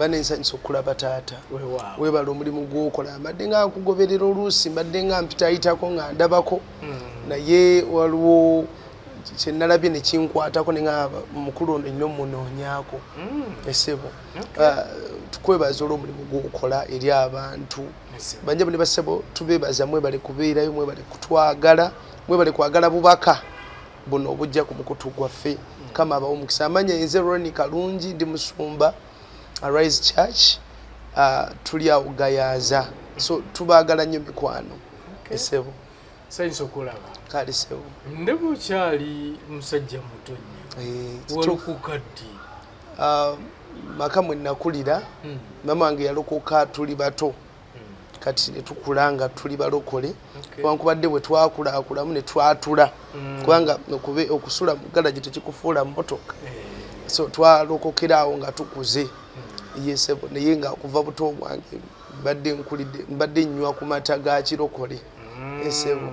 Banensanyisa okulaba taata webala omulimu gwokola mbadde nga nkugoberera oluusi mbadde nga mpitayitako nga ndabako naye waliwo kyenalabye ne kinkwatako ne nga mukulu ono nnyo munoonyaako essebo tukwebaza olw'omulimu gwokola eri abantu banjabo ne bassebo tubeebaza mwebale kubeerayo mwebale kutwagala mwebale kwagala bubaka buno obujja ku mukutu gwaffe kama abawo omukisa amanya nze Ronnie Kalungi ndi musumba Arise Church tuli awo Gayaza so tubaagala nnyo mikwano essebo sayinza okulaba kale ssebo ndebo kyali musajja muto nnyo walukukaddi maka mwe nakulira mama wange yalokoka tuli bato kati ne tukulanga tuli balokole wankubadde bwe twakulakulamu ne twatula kubanga okusula mu galaji tekikufuula mmotoka so twalokokerawo nga tukuze yesebo naye nga kuva buto bwange mbadde nnywa ku mata ga kirokole esebo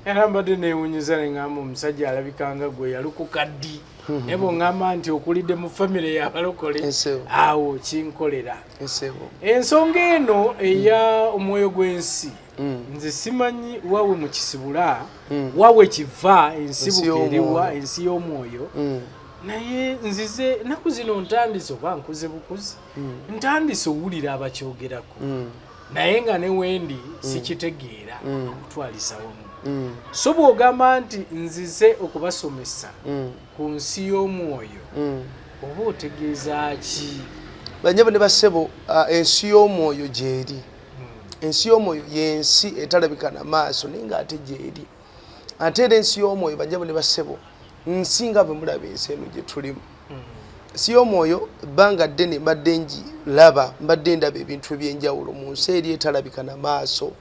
era mbadde neewunyiza ne ngamba omusajja alabikanga gwe yalukukaddi naye bw'oŋŋamba nti okulidde mu famire y'abalokole awo kinkolera ensonga eno eya omwoyo gw'ensi nze simanyi wawe mu kisibula wawe kiva ensibuka eriwa ensi y'omwoyo naye nzize naku zino ntandise oba nkuze bukuzi ntandise owulira abakyogerako naye nga ne wendi sikitegeera okutwalisa wamu so bw'ogamba nti nzize okubasomesa ku nsi y'omwoyo oba otegeeza ki banyabo ne bassebo ensi y'omwoyo gyeri ensi y'omwoyo y'ensi etalabika na maaso naye ng'ate gyeri ate era ensi y'omwoyo banyabo ne bassebo nsi nga bwe mulaba ensi eno gye tulimu ensi y'omwoyo ebbanga ddene mbadde ngiraba mbadde ndaba ebintu eby'enjawulo mu nsi eri etalabika na maaso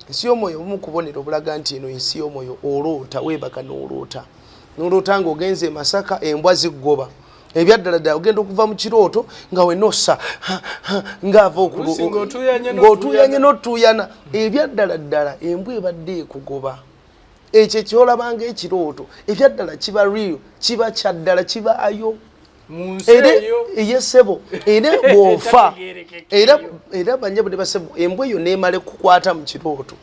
ensi y'omwoyo obumu kubonera obulaga nti eno ensi y'omwoyo oloota weebaka n'oloota ng'ogenze e Masaka embwa ziggoba ebyaddala ogenda okuva mu kirooto nga wenossa ng'ava ng'otuuyanye n'otuuyana ebyaddala embwa ebadde ekugoba ekyo kyolabanga ekirooto ebyaddala kiba real kiba kyaddala kibaayo eyesebo era bw'ofa era banyabo ne basebo embwa eyo neemale kukwata mu kirooto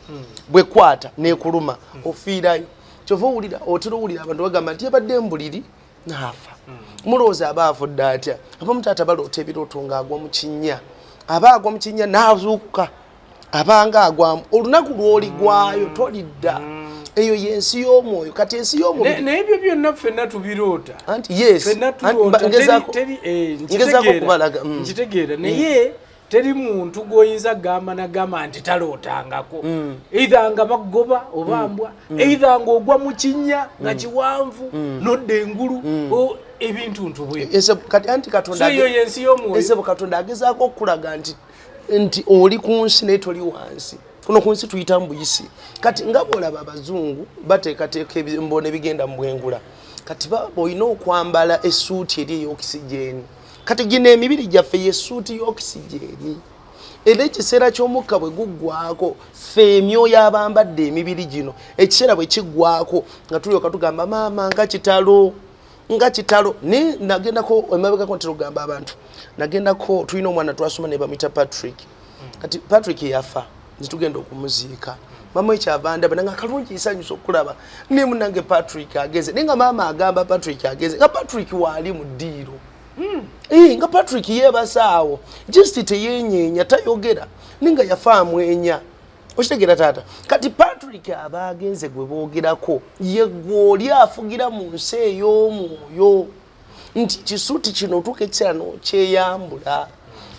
bwekwata neekuluma ofiirayo kyova owulira otera owulira abantu bagamba nti yabadde embuliri naafa mulowooza aba afudde atya abamu taata baloota ebirooto ng'agwa mu kinnya aba agwa mu kinnya n'azuukuka abanga agwamu olunaku lw'oligwayo tolidda eyo yensi y'omwoyo kati ensi y'omubiri n'ebyo byonna ffenna tubiroota anti yes ngezaako okubalaga nkitegeera naye teri muntu gw'oyinza gamba nagamba nti talootangako either nga bagoba oba mbwa either ng'ogwa mu kinnya nga kiwanvu nodda engulu ebintu ntubwe kati anti Katonda eyo yensi y'omwoyo Katonda agezaako okulaga nti oli ku nsi naye toli wansi kuno ku nsi tuyita mu buyisi kati nga bw'olaba abazungu bateekateeka embono ebigenda mu bwengula kati olina okwambala essuuti eri ey'okisijeeni kati gino emibiri gyaffe y'essuuti y'okisijeeni era ekiseera ky'omukka bwe guggwako ffe emyoyo abambadde emibiri gino ekiseera bwe kiggwako nga tulyoka tugamba maama nga kitalo nagendako emabegako ntera okugamba abantu nagendako tulina omwana twasoma ne bamuyita Patrick kati Patrick yafa nitugenda okumuziika mama ekyava ndaba nanga kalungi nsanyusa okulaba ne munange Patrick ageze nenga maama agamba Patrick ageze nga Patrick wali mu ddiiro nga Patrick yeebasaawo just teyenyenya tayogera ninga yafa amwenya okitegeera taata kati Patrick aba agenze gwe boogerako ye gw'oli afugira mu nsi ey'omwoyo nti kisuuti kino otuuka ekiseera n'okyeyambula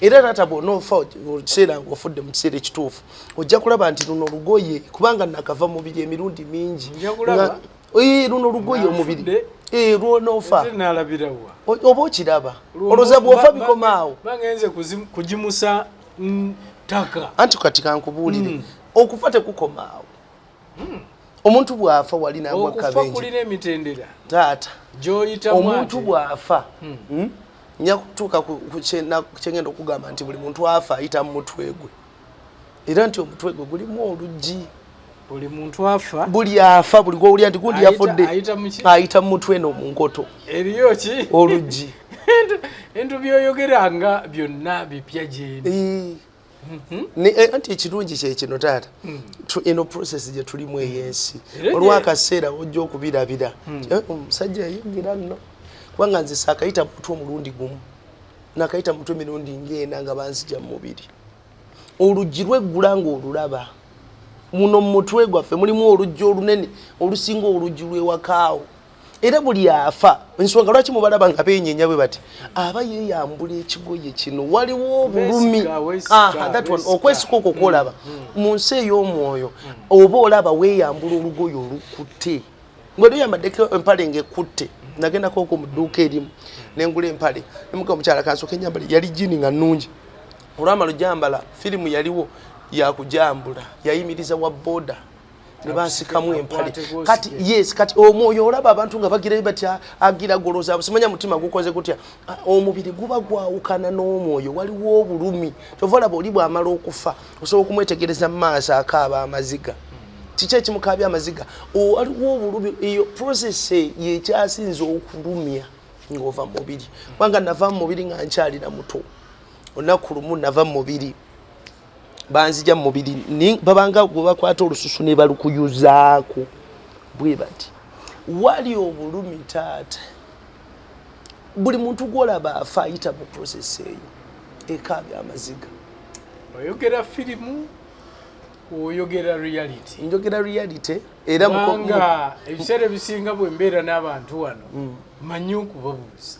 era taata bw'onoofa kiseera ng'ofudde mu kiseera ekituufu ojja kulaba nti luno olugoye kubanga nakava mu mubiri emirundi mingi luno olugoye omubiri lw'onoofa oba okiraba olowooza bw'ofa bikomaawo bagenze kugimusa ttaka anti kati kankubuulire okufa tekukomaawo omuntu bw'afa wali nagwa kabenje taata omuntu bw'afa nja kutuuka ku kyengenda okugamba nti buli muntu afa ayita mu mutwe gwe era nti omutwe gwe gulimu oluggi buli muntu afa buli afa buli gw'owulira nti gundi yafudde ayita mu mutwe no mu nkoto eriyo ki oluggi Entu byoyogeranga byonna bipya gyendi. Anti ekirungi kye kino taata eno process gye tulimu ey'ensi olwakaseera ojja okubirabira omusajja yayogera nno kubanga nze saakayita mutwe omulundi gumu nakayita mutwe emirundi ng'ena nga banzija mu mubiri oluggi lweggula ng'olulaba muno mu mutwe gwaffe mulimu oluggi olunene olusinga oluggi lw'ewakaawo era buli afa ensonga lwaki mubalaba nga beenyenya bwe bati aba yeeyambula ekigoye kino waliwo obulumi okwesika okwo kwolaba mu nsi ey'omwoyo oba olaba weeyambula olugoye olukutte ngwe luyambaddeko empale ng'ekutte nagendako okwo mu dduuka erimu nengula empale nemuga omukyala kansooka enyambala yali jini nga nnungi olwamala ojambala firimu yaliwo yakujambula yayimiriza wa booda ne basikamu empale kati yes kati omwoyo olaba abantu nga bagira batya agira goloza simanya mutima gukoze gutya omubiri guba gwawukana n'omwoyo waliwo obulumi tovola boli bwamala okufa osobola okumwetegereza mu maaso akaaba amaziga kiki ekimukabya amaziga waliwo obulumi iyo process yekyasinza okulumya ng'ova mu mubiri kubanga nava mu mubiri nga nkyalira muto olunaku lumu nava mu mubiri banzija mu mubiri babanga gwe bakwata olususu ne balukuyuzaako bwe bati wali obulumi taata buli muntu gwolaba afa ayita mu process eyo ekabya amaziga oyogera firimu oyogera reality njogera reality era mukanga ebiseera ebisinga bwe mbeera n'abantu wano manyi okubabuuza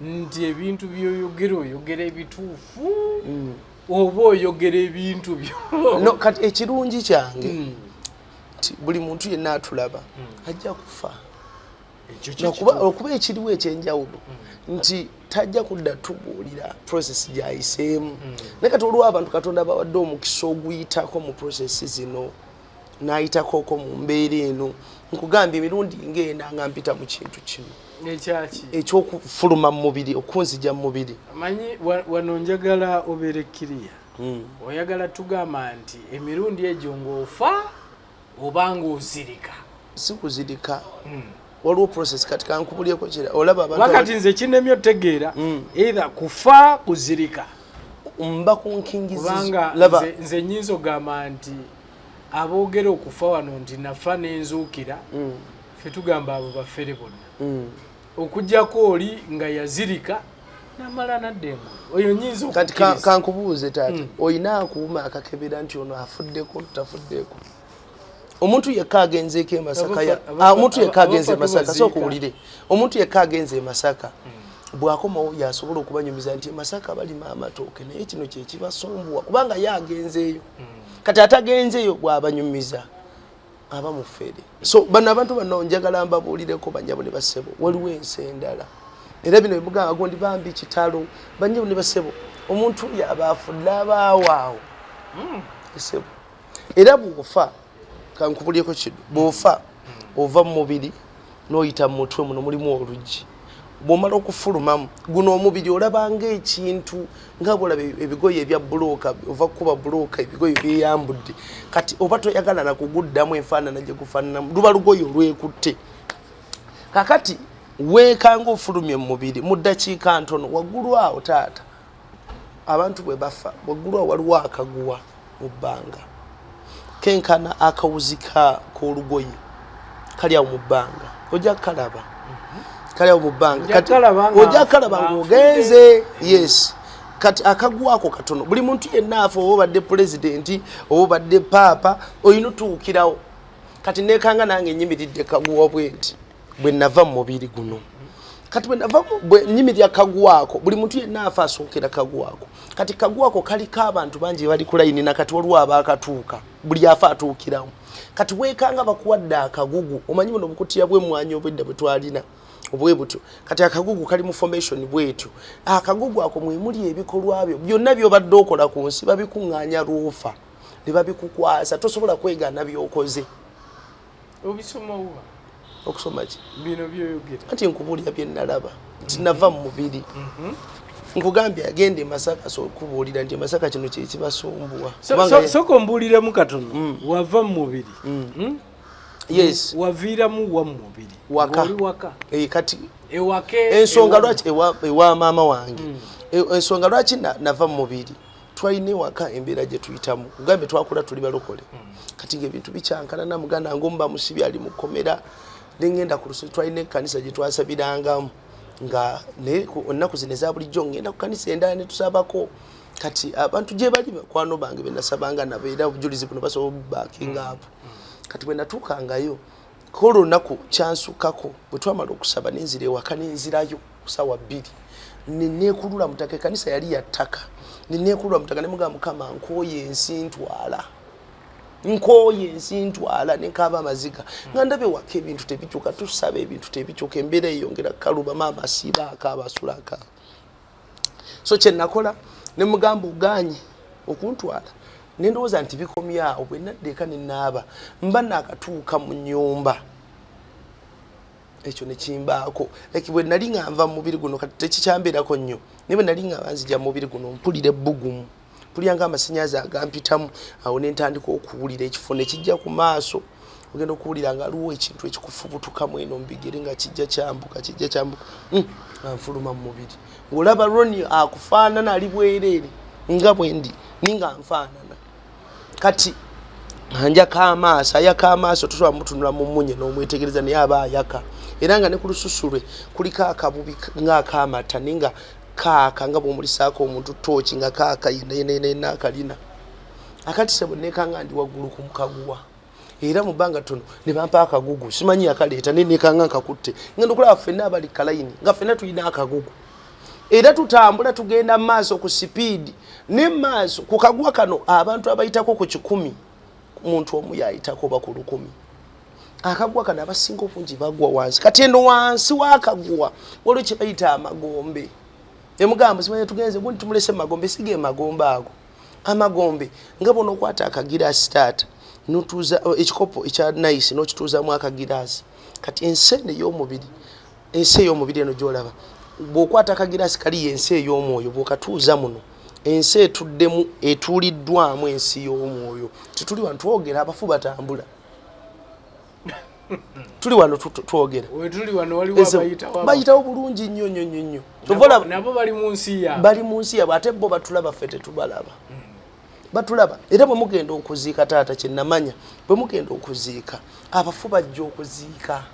nti ebintu byoyogera oyogera ebituufu oba oyogera ebintu byo no kati ekirungi kyange buli muntu yenna atulaba ajja kufa okuba ekiriwo ekyenjawulo nti tajja kudda tubuulira process gyayiseemu naye kati olwo abantu katonda bawadde omukisa oguyitako mu process zino n'ayitakooko mu mbeera eno nkugambye emirundi ng'ena nga mpita mu kintu kino ekyokufuluma mu mubiri okunzija mu mubiri amanyi wano njagala obeere kkiriya oyagala tugamba nti emirundi egyo ng'ofa oba ng'ozirika si kuzirika waliwo process kati kankubulyeko kira olaba abantu wakati nze kinemyo tegeera either kufa kuzirika mba kunkingiza laba nze nyinza ogamba nti aboogera okufa wano nti nafa n'enzuukira ffe tugamba abo baffere bonna okujjako oli nga yazirika namala naddengo oyo nyinza kati kankubuuze taata oyina akuuma akakebera nti ono afuddeko tafuddeko omuntu yekka agenzeeko emasaka omuntu yekka agenze emasaka sokuwulire omuntu yekka agenze emasaka bwakomawo yasobola okubanyumiza nti emasaka balima amatooke naye kino kyekibasumbuwa kubanga ye agenzeeyo kati atagenzeeyo bwabanyumiza aba mufere so bano abantu bano njagala mbabuulireko banyabo ne basebo waliwo ensi endala era bino bimugamba gondi bambi kitalo banyabo ne basebo omuntu yaba afudde abaawaawo esebo era bw'ofa kankubulyeko kidu bw'ofa ova mu mubiri n'oyita mu mutwe muno mulimu oluggi bw'omala okufulumamu guno omubiri olabanga ekintu nga bwolaba ebigoye ebya bulooka ova kukuba bulooka ebigoye byeyambudde kati oba toyagala nakuguddamu enfaanana gye gufaananamu luba lugoye olwekutte kakati weekanga ofulumye mu mubiri mu ddakiika ntono waggulu awo taata abantu bwe bafa waggulu awo waliwo akaguwa mu bbanga kenkana akawuzika k'olugoye kali awo mu bbanga ojja kalaba kali awo mu bbanga kati ojja kalaba ng'ogenze yes kati akagwako katono buli muntu yenna afa oba badde pulezidenti oba badde paapa oyina otuukirawo kati neekanga nange nyimiridde kaguwa bwenti bwe nava mu mubiri guno kati bwe nava bwe nyimirira kaguwako buli muntu yenna afa asookera kaguwako kati kaguwako kaliko abantu bangi bali ku layini nakati waliwo abaakatuuka buli afa atuukirawo kati weekanga bakuwadde akagugu omanyi buno bukutiya bw'emmwanyi obwedda bwe twalina obwe butyo kati akagugu kali mu formation bwetyo akagugu ako mwemuli ebikolwa byo byonna byobadde okola ku nsi babikuŋŋaanya lwofa ne babikukwasa tosobola kwegaana byokoze obisoma uwa okusoma ki bino byoyogera anti nkubuulira bye nalaba nti nava mu mubiri nkugambye agenda e Masaka sokubuulira nti Masaka kino kye kibasumbuwa soko mbuuliremu katono wava mu mubiri yes waviramu wa mubiri waka oli waka kati ewake ensonga lwaki ewa mama wange ensonga lwaki nava mu mubiri twalina waka embeera gye tuyitamu ngambe twakula tuli balokole kati ng'ebintu bikyankana na muganda ngomba musibi ali mukomera nengenda ku lusozi twalina ekkanisa gye twasabirangamu nga ennaku zino eza bulijjo ngenda ku kanisa endala ne tusabako kati abantu gye bali bakwano bange benasabanga nabo era obujulizi buno basobola bubaakinga apo kati bwe natuukangayo ko lunaku kyansukako bwe twamala okusaba nenzira ewaka nenzirayo kusawa 2 neneekulula mutaka ekkanisa yali ya ttaka neneekulula mutaka ne mugamba Mukama nkooye ensi ntwala nenkaaba amaziga nga ndabe waka ebintu tebikyuka tusaba ebintu tebikyuka embeera eyongera kaluba maama asiiba akaaba asula akaaba so kye nakola ne mugamba oganye okuntwala nendowooza nti bikomyawo bwe naddeeka ne naaba mba naakatuuka mu nnyumba ekyo ne kimbaako bwe nali nga nva mu mubiri guno kati tekikyambeerako nnyo naye bwe nali nga banzija mu mubiri guno mpulira ebbugumu mpulira amasannyalaze agampitamu awo ne ntandika okuwulira ekifo ne kijja ku maaso ogenda okuwulira nga aliwo ekintu ekikufubutukamu eno mu bigere nga kijja kyambuka nfuluma mu mubiri ng'olaba Ronnie akufaanana ali bwereere nga bwe ndi ninga nfaanana kati anjako amaaso ayaka amaaso tosobola mutunula mu munye n'omwetegereza naye aba ayaka era nga ne ku lususu lwe kuliko akabubi ng'akaamata ninga kaaka nga bw'omulisaako omuntu tooki nga kaaka yenna akalina akati sebo nekanga ndi waggulu ku mukaguwa era mu bbanga tono ne bampa akagugu simanyi yakaleeta ne nekanga nkakutte ngenda okulaba ffenna abali kalayini nga ffenna tulina akagugu era tutambula tugenda maaso ku sipiidi ne maaso ku kaguwa kano abantu abayitako ku 100 omuntu omu yayitako ba ku 100 akaguwa kano abasinga obungi bagwa wansi kati eno wansi wakaguwa waliwo kye bayita amagombe emugamba simanyi tugenze gundi tumulese magombe sige magombe ago amagombe nga bono kwata akagirasi taata nutuza ekikopo ekya nice no kituzamu akagirasi kati ensene y'omubiri eno gyolaba bw'okwata akagirasi kali ensi ey'omwoyo bw'okatuuza muno ensi etuddemu etuuliddwamu ensi y'omwoyo tituli wano twogera abafu batambula tuli wano twogera bayitawo bulungi nnyo nabo bali mu nsi yaabwe ate bo batulaba ffe tetubalaba batulaba era bwe mugenda okuziika taata kyennamanya bwe mugenda okuziika abafu bajja okuziika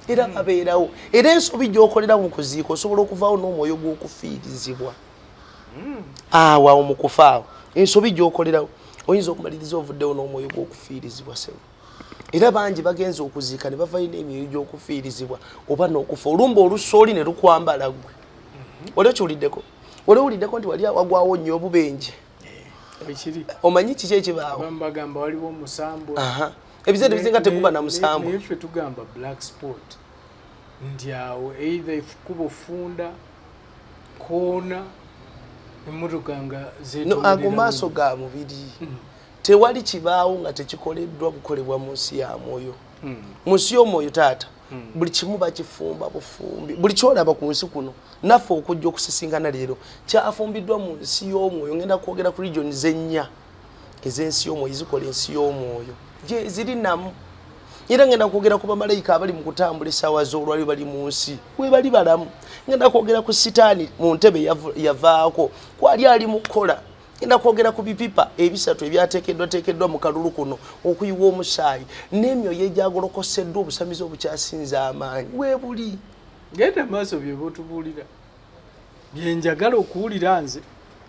era babeerawo era ensobi gy'okolera mu kuziika osobola okuvaawo n'omwoyo gw'okufiirizibwa awo mu kufaawo ensobi gy'okolerawo oyinza okumaliriza ovuddewo n'omwoyo gw'okufiirizibwa sebo era bangi bagenza okuziika ne bavayo n'emyoyo gy'okufiirizibwa oba n'okufa olumba olusooli ne lukwambala gwe oli okiwuliddeko nti wali wagwawo nnyo obubenje omanyi kiki ekibaawo bagamba waliwo omusambwa ebiseera ebisinga teguba na musambwa naye ffe tugamba black spot nti awo either ekuba ofunda koona emmotoka nga ago maaso ga mubiri tewali kibaawo nga tekikoleddwa bukolebwa mu nsi ya mwoyo mu nsi y'omwoyo taata buli kimu bakifumba bufumbi buli kyolaba ku nsi kuno naffe okujja okusisinkana leero kyafumbiddwa mu nsi y'omwoyo ngenda kwogera ku region zennya ez'ensi y'omwoyo zikola ensi y'omwoyo gye ziri namu era ngenda kwogera ku bamalayika abali mu kutambula essaawa z'olwali bali mu nsi we bali balamu ngenda kwogera ku sitaani mu ntebe yavaako kwali ali mu kukola ngenda kwogera ku bipipa ebisatu ebyateekeddwa mu kalulu kuno okuyiwa omusaayi n'emyoyo egyagolokoseddwa obusamizi obukyasinza amaanyi weebuli genda maaso bye botubuulira byenjagala okuwulira nze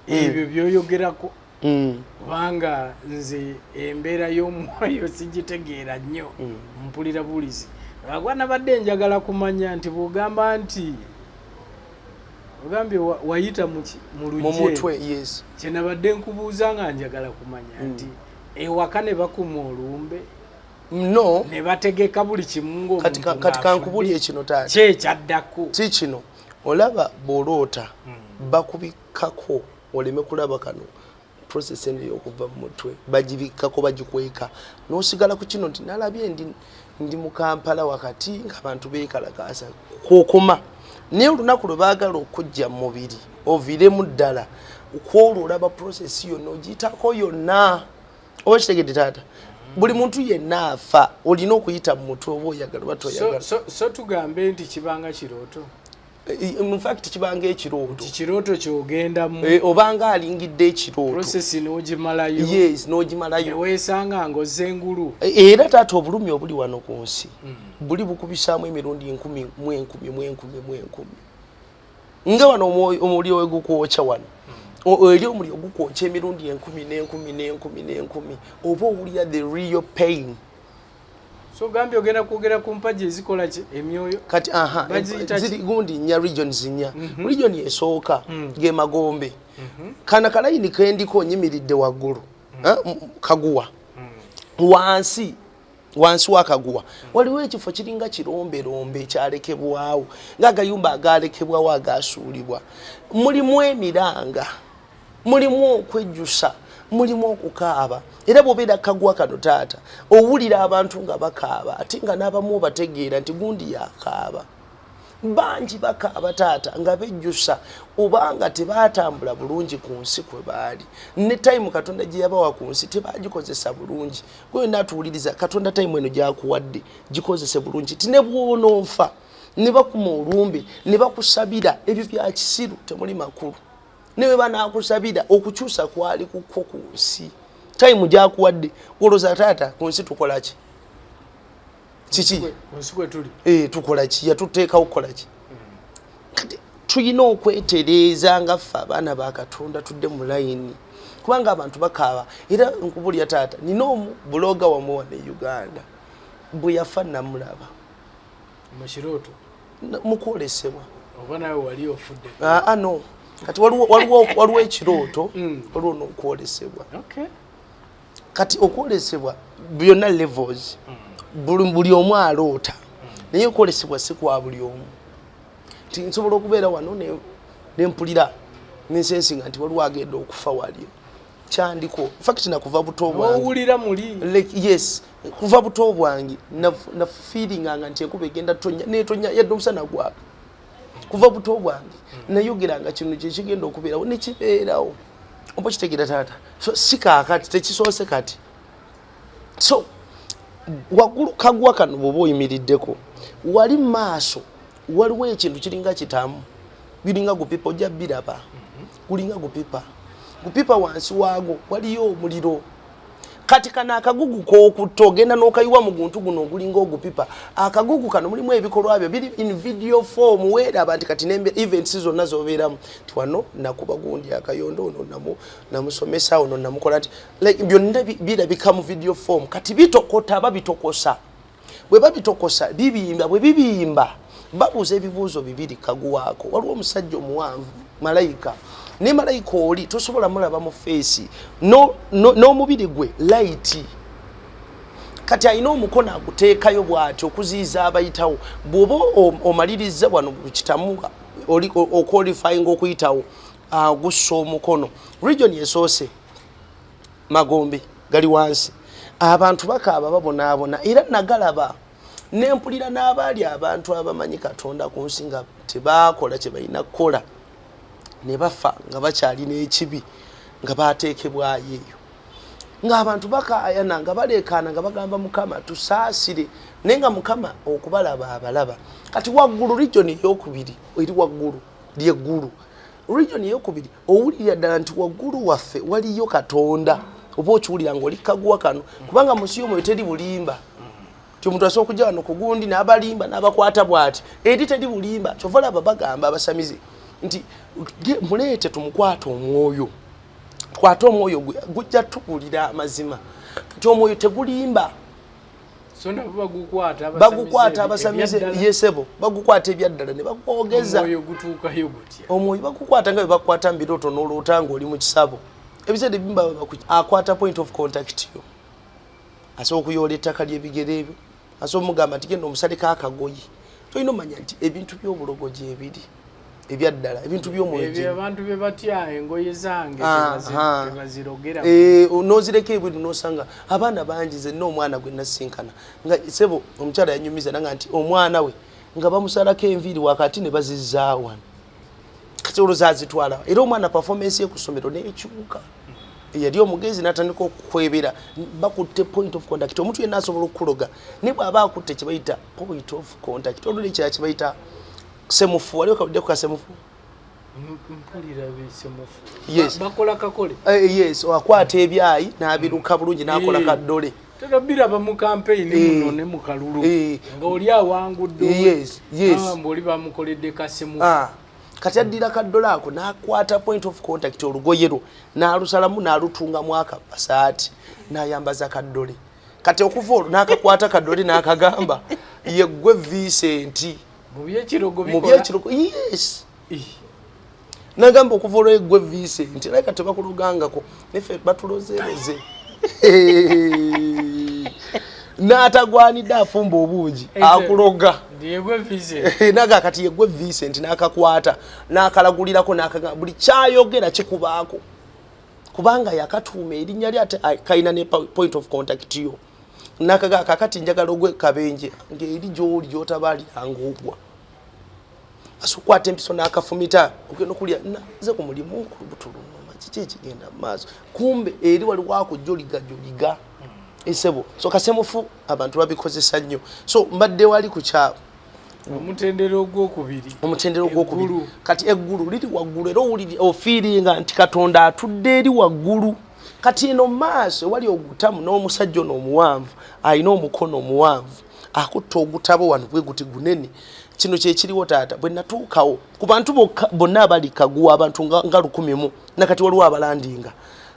ebyo byoyogerako kubanga nze embeera y'omwoyo sigitegeera nnyo mpulira bulizi agwana badde njagala kumanya nti bw'ogamba nti ogambye wayita mu mutwe yes kyenabadde nkubuuza nga njagala kumanya nti ewaka ne bakuma olumbe no ne bategeka buli kimu kati kankubuli ekino taata kyekyaddako si kino olaba bw'oloota bakubikako oleme kulaba kano process eno y'okuva mu mutwe bagibikkako bagikweka n'osigala ku kino nti nalabye ndi mu Kampala wakati ng'abantu beekalakaasa kwokoma naye olunaku lwe baagala okujja mu mubiri oviremu ddala okwolwo olaba process yonna ogiyitako yonna oba kitegedde taata buli muntu yenna afa olina okuyita mu mutwe oba oyagala batoyagala so tugambe nti kibanga kirooto in fact kibanga ekirooto kirooto kyogendamu obanga alingidde ekirooto process n'ogimalayo yes n'ogimalayo weesanga ng'ozze engulu era taata obulumi obuli wano ku nsi buli bukubisaamu emirundi 10,000 nga wano omuliro we gukwokya wano eri omuliro gukwokya emirundi 10,000 oba owulira the real pain. So gambi ogenda kwogera ku mpaji ezikola ki emyoyo kati ziri gundi nya regions nya region esooka ge Magombe kana kalayini kendiko nyimiridde waggulu kaguwa wansi wa kaguwa waliwo ekifo kiringa kirombe kyalekebwawo ng'agayumba agalekebwawo agasuulibwa mulimu emiranga mulimu okwejjusa mulimu okukaaba era bw'obeera kaguwa kano taata owulira abantu nga bakaaba ate nga n'abamu obategeera nti gundi yakaaba bangi bakaaba taata nga bejjusa obanga tebaatambula bulungi ku nsi kwe baali ne time Katonda gye yabawa ku nsi tebagikozesa bulungi gwe natuwuliriza Katonda time eno gyakuwadde gikozese bulungi ti ne bw'ononfa ne bakuma olumbe ne bakusabira ebyo bya kisiru temuli makulu newe banakusabira okukyusa kwali kukwo ku nsi time gyakuwadde goloza taata ku nsi tukola ki kiki kunsi kwe tuli tukola ki yatuteekawo kukola ki kati tulina okwetereeza nga ffe abaana ba Katonda tudde mu layini kubanga abantu bakaaba era nkubulya taata nina omubuloga wamwe wano e Uganda bwe yafa namulaba mu kirooto mu kwolesebwa oba nawe wali ofudde no kati waliwo ekirooto waliwo n'okwolesebwa kati okwolesebwa byonna levels buli omu aloota naye okwolesebwa si kwa buli omu nti nsobola okubeera wano nempulira nensensinga nti waliwo agenda okufa waliyo kyandiko fact nakuva buto bwange yes kuva buto bwange na feeling anga nti ekuba egenda netonya yadde omusana gwaka kuva buto bwange nayogeranga kino kyekigenda okubeerawo nekibeerawo oba kitegeera taata so sikakati tekisoose kati so waggulu kaguwa kano bw'oba oyimiriddeko wali maaso waliwo ekintu kiringa kitamu biringa gupipa ojja biraba gulinga gupipa wansi waago waliyo omuliro kati kana akagugu k'okutta ogenda n'okayiwa mu guntu guno ogulinga ogupipa akagugu kano mulimu ebikolwa byo biri in video form weeraba nti kati nembe events zonna z'obeeramu ti wano nakuba gundi akayondo ono namusomesa ono namukola nti like byonna birabika mu video form kati bitokota babitokosa bwe babitokosa bwe bibimba babuuza ebibuuzo bibiri kaguwaako waliwo omusajja omuwanvu malayika ne malayika oli tosobola mulaba mu face n'omubiri gwe light kati alina omukono aguteekayo bw'ati okuziyiza abayitawo bw'oba omaliriza wano kitamu okwalifying okuyitawo gussa omukono region esoose Magombe gali wansi abantu bakaaba babonaabona era nagalaba nempulira n'abaali abantu abamanyi Katonda ku nsi nga tebaakola kye balina kukola ne bafa nga bakyalina ekibi nga bateekebwayo eyo ng'abantu bakaayana nga baleekaana nga bagamba Mukama tusaasire naye nga Mukama okubalaba abalaba kati waggulu region ey'okubiri eri waggulu lyeggulu region ey'okubiri owulira ddala nti waggulu waffe waliyo Katonda oba okiwulira ng'oli kaguwa kano kubanga munsi y'omwoyo teri bulimba ti omuntu asobola okujja wano ku gundi n'abalimba n'abakwata bw'ati eri teri bulimba kyova laba bagamba abasamize nti muleete tumukwata omwoyo tukwate omwoyo gujja tukulira amazima kati omwoyo tegulimba bagukwata abasamize yesebo bagukwata ebyaddala ne bakwogeza omwoyo bagukwata nga bwe bakwata mbirooto n'oloota ng'oli mu kisabo ebizadde bimba akwata point of contact yo asobola okuyoola ettaka ly'ebigere ebyo asobola omugamba nti genda omusale k'akagoyi tolina omanya nti ebintu by'obulogoji ebiri ebyaddala ebintu by'omwezi abantu be batya engoye zange tebazirogera n'ozireka ebweru n'osanga abaana bangi zenna omwana gwe nasinkana nga sebo omukyala yanyumiza nanga nti omwana we nga bamusalako enviiri wakati ne bazizzaawo wano kati olwo zaazitwala era omwana performance ye ku ssomero n'ekyuka yali omugezi n'atandika okukwebera bakutte point of contact omuntu yenna asobola okukuloga ne bw'aba akutte kye bayita point of contact oluli kya kye bayita semufu wali okawudde ku kasemufu mpulira bisemufu yes bakola kakole yes akwata ebyayi n'abiruka bulungi n'akola kaddole biraba mu campaign muno ne mu kalulu nga oli awangudde yes mboli bamukoledde kasemufu kati addira kadola ako n'akwata point of contact olugoyero n'alusalamu n'alutunga mwaka basaati n'ayambaza kaddole kati okuva olwo n'akakwata kaddole n'akagamba yeggwe Vincent mu byekirogo yes n'agamba okuva olwo yeggwe Vincent naye kati bakulugangako neffe batulozereze n'atagwanidde afumba obungi akuloga naga kati yeggwe Vincent n'akakwata n'akalagulirako n'akagamba buli kyayogera kikubaako kubanga yakatuuma erinnya lye ate kayina ne point of contact yo n'akaga kakati njagala ogwe kabenje ng'eri gy'oli gy'otabaliranga ogwa asukwata empiso n'akafumita ogenda okulya naze ku mulimu nkulubutulunuma kiki ekigenda mu maaso kumbe eri waliwo akujjoliga joliga esebo so kasemufu abantu babikozesa nnyo so mbadde wali ku kyabo omutendero ogwokubiri kati eggulu liri waggulu era owuliri ofiiringa nti Katonda atudde eri waggulu kati eno maaso wali ogutamu n'omusajja n'omuwanvu alina omukono omuwanvu akutta ogutabo wano bwe guti gunene kino kyekiriwo taata bwe natuukawo ku bantu bonna abali kaguwa abantu nga 100 nakati waliwo abalandinga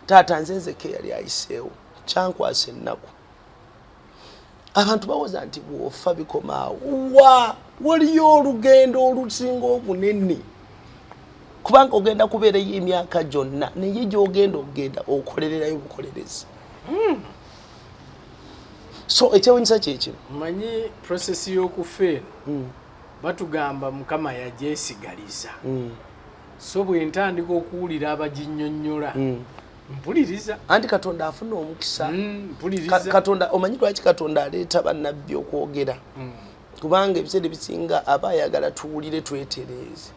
taata nzenzeke yali ayiseewo kyankwasa ennaku abantu bawoza nti bw'ofa bikomaawo waliyo olugendo olusinga obunene kubanga ogenda kubeerayo emyaka gyonna naye gy'ogenda okolererayo bukolerezi so ekyewunyisa kyekino manyi process y'okufeera batugamba mukama yajesigaliza so bwe ntandika okuwulira abaginnyonnyola mpuliriza anti Katonda afuna omukisa Katonda omanyi lwaki Katonda aleeta bannabbi okwogera kubanga ebiseera bisinga aba ayagala tuwulire twetereeze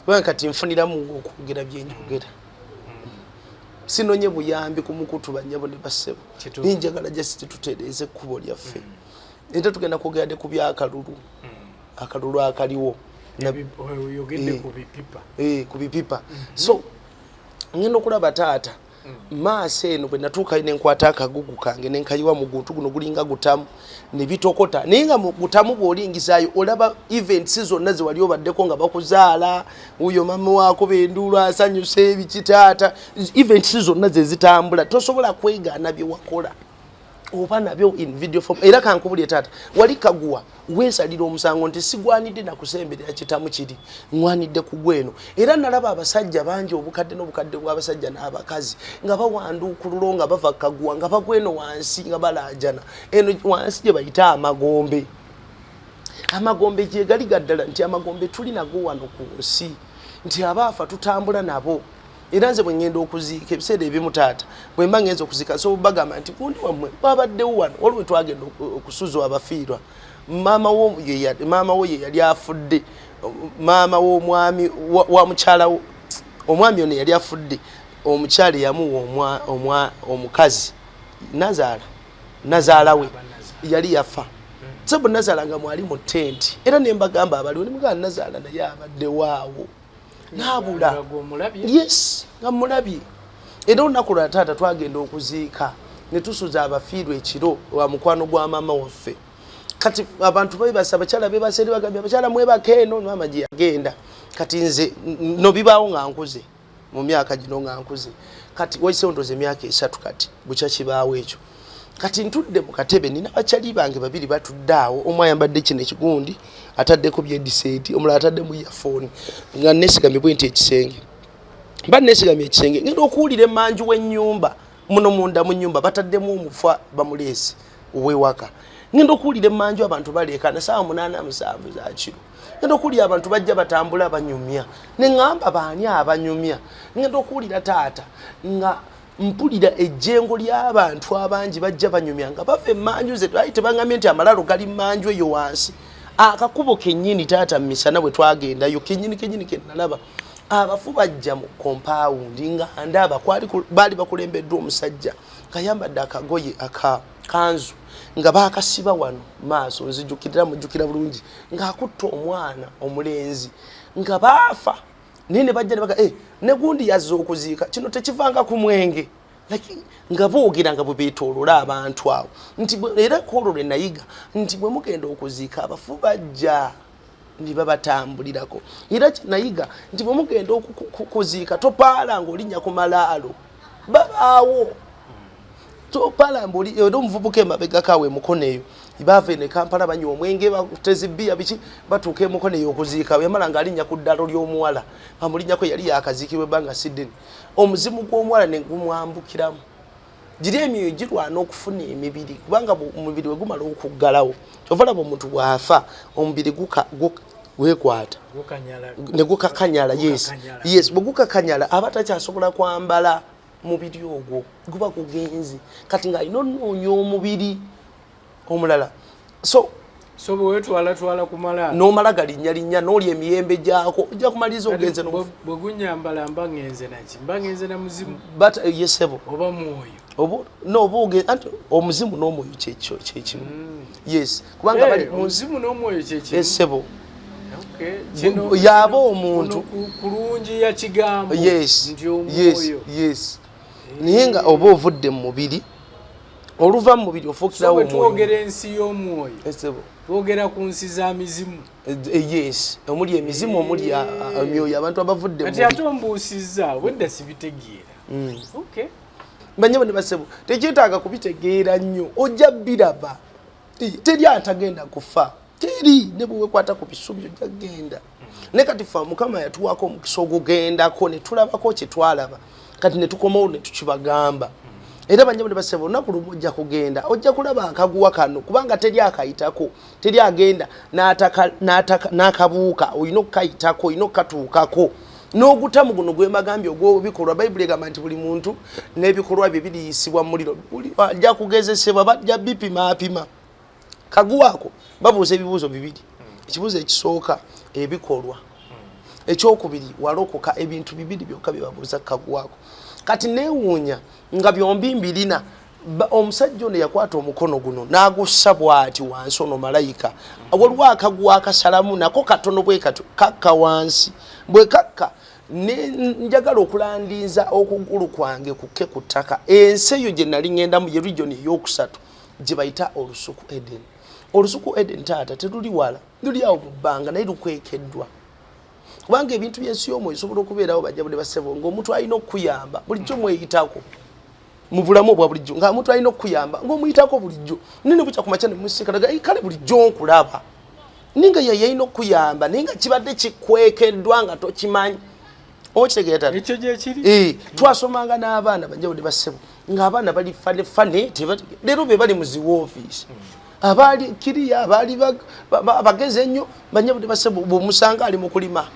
kubanga kati nfuniramu okwogera byenjogera sinonye buyambi ku mukutu bannyabo ne bassebo ninjagala just tutereeze ekkubo lyaffe ate tugenda kwogera ku byakalulu akalulu akaliwo ku bipipa so ngenda okulaba taata maaso eno bwe natuuka nenkwata akagugu kange nenkayiwa mu guntu guno gulinga gutamu ne bitokota naye nga mu gutamu bw'olingizayo olaba events zonna ze wali obaddeko nga bakuzaala uyo mama waako benduulu asanyusa ebikitaata events zonna ze zitambula tosobola kwegaana bye wakola oba nabyo in video form era kankubulye taata wali kaguwa weesalira omusango nti sigwanidde nakusemberera kitamu kiri ngwanidde ku gweno era nalaba abasajja bangi obukadde n'obukadde bw'abasajja n'abakazi nga bawanduukulula nga bava kaguwa nga bagweno wansi nga balaajana eno wansi gye bayita amagombe gye gali gaddala nti amagombe tuli nago wano ku nsi nti abaafa tutambula nabo era nze bwe ngenda okuziika ebiseera ebimu taata bwe mba ngenza okuziika so bagamba nti kundi wammwe wabaddewo wano waliwo we twagenda okusuzwa abafiirwa maama wo ye yali afudde maama w'omwami wa mukyala omwami ono yali afudde omukyala yamuwa omukazi nazaala we yali yafa so nazaala nga mwali mu tenti era ne mbagamba abaliwo ne mugamba nazaala naye abaddewaawo nabula yes nga mulabye era olunaku lwa taata twagenda okuziika ne tusuza abafiirwa ekiro wa mukwano gwa maama waffe kati abantu bebasa abakyala bebaseri bagambye abakyala mwebaka eno maama gye yagenda kati nze no bibaawo nga nkuze mu myaka gino nga nkuze kati wayiseewo ndoza emyaka 3 kati bukya kibaawo ekyo kati ntudde mu katebe nina bakyali bange babiri batudde awo omu ayambadde kino ekigundi ataddeko byediseeti omulala atadde mu earphone nga nesigamye bwenti ekisenge mba nesigamye ekisenge ngenda okuwulira emanju w'ennyumba muno munda mu nnyumba bataddemu omufa bamuleesi ow'ewaka ngenda okuwulira emanju abantu baleekana saawa 8:7 za kiro ngenda okuwulira abantu bajja batambula banyumya ne ŋŋamba baani abanyumya ngenda okuwulira taata nga mpulira ejjengo ly'abantu abangi bajja banyumya nga bava emanju ze twali tebaŋŋambye nti amalalo gali manju eyo wansi akakubo kennyini taata misana bwe twagendayo kennyini ke nalaba abafu bajja mu compound nga ndaba bali bakulembeddwa omusajja kayambadde akagoye kanzu nga bakasiba wano maaso mujjukira bulungi ng'akutta omwana omulenzi nga baafa nene bajja ne gundi yazza okuziika kino tekivanga ku mwenge nga boogera nga bwe beetoolola abantu awo nti era kwolwo lwe nayiga nti bwe mugenda okuziika abafu bajja ne babatambulirako era nayiga nti bwe mugenda okuziika topaala ng'olinnya ku malaalo babaawo topaala era omuvubuka emabega kaawe emukono eyo baava ne Kampala banywa omwenge batezibbiya biki batuuka emukono eyo okuziika yamala ng'alinnya ku ddalo ly'omuwala bamulinnyako yali yakaziikibwa ebbanga Sydney omuzimu gw'omuwala ne gumwambukiramu giri emyoyo girwana okufuna emibiri kubanga omubiri we gumala okuggalawo kyova laba omuntu bw'afa omubiri weekwata ne gukakanyala yes bwe gukakanyala aba takyasobola kwambala mubiri ogwo guba gugenzi kati ng'alina onoonya omubiri omulala so bwe wetwala ku malaalo n'omala galinnya n'oli emiyembe gyako ojja kumaliza ogenze bwe gunyambala mba ngenze na muzimu yesebo oba mwoyo omuzimu n'omwoyo kyekimu yes kubanga bali omuzimu n'omwoyo kyekimu yesebo yaba omuntu kulungi ya kigambo nti omwoyo yes naye nga oba ovudde mu mubiri oluva mu mubiri ofuukirawo omwoyo twogera ensi y'omwoyo twogera ku nsi za mizimu yes omuli emizimu omuli emyoyo abantu abavudde ati ate ombuusizza wedda sibitegeera banyabo ne basebo tekyetaaga kubitegeera nnyo ojja biraba teri atagenda kufa teri ne bwe wekwata ku bisubi ojja genda ne kati fa Mukama yatuwaako omukisa ogugendako ne tulabako kye twalaba kati ne tukomawo ne tukibagamba era banyabo ne basebo olunaku lumu ojja kugenda ojja kulaba akaguwa kano kubanga teri akayitako teri agenda n'akabuuka olina okukayitako olina okukatuukako n'ogutamu guno gwemagambye ogw'ebikolwa bayibuli egamba nti buli muntu n'ebikolwa bye biriyisibwa mu muliro ajja kugezesebwa bajja bipima kaguwaako babuuza ebibuuzo bibiri ekibuuzo ekisooka ebikolwa ekyokubiri walokoka ebintu bibiri byokka bye babuuza kaguwaako kati neewuunya nga byombi mbirina omusajja ono yakwata omukono guno n'agussa bw'ati wansi ono malayika waliwo akaguwa akasalamu nako katono bwe katyo kakka wansi bwe kakka njagala okulandinza okugulu kwange kukke ku ttaka ensi eyo gye nali ŋŋendamu ye region eyokusatu gye bayita olusuku Eden. Olusuku Eden taata teruli wala luli awo mu bbanga naye lukwekeddwa kubanga ebintu by'ensi y'omwoyo bisobola okubeerawo bajja buli basebo ng'omuntu alina okuyamba bulijjo mweyitako mu bulamu obwa bulijjo nga omuntu alina okuyamba ng'omuyitako bulijjo nene bukya ku makya ne musikalaga kale bulijjo nkulaba ninga yalina okuyamba naye nga kibadde kikwekeddwa nga tokimanyi okitegeera ekyo gye kiri twasomanga n'abaana bajja buli basebo ng'abaana bali fane leero be bali mu zi woofiisi abaali kiriya abaali bageze ennyo bajja buli basebo bw'omusanga ali mu kulima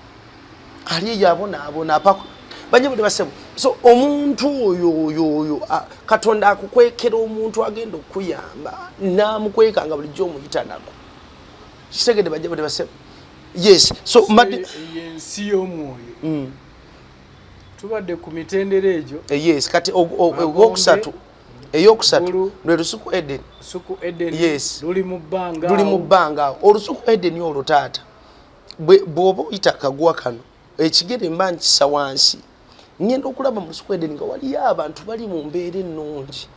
ali yabonaabona apako bajja buli basebo so omuntu oyo Katonda akukwekera omuntu agenda okuyamba n'amukweka nga bulijjo omuyita nako kitegedde bajja buli basebo yes so ensi y'omwoyo tubadde ku mitendera egyo yes kati ogwokusatu eyokusatu lwe lusuku Eden yes luli mu bbanga olusuku Eden olwo taata bw'oba oyita akaguwa kano ekigere mba nkisa wansi ngenda okulaba mu lusuku Eden nga waliyo abantu bali mu mbeera ennungi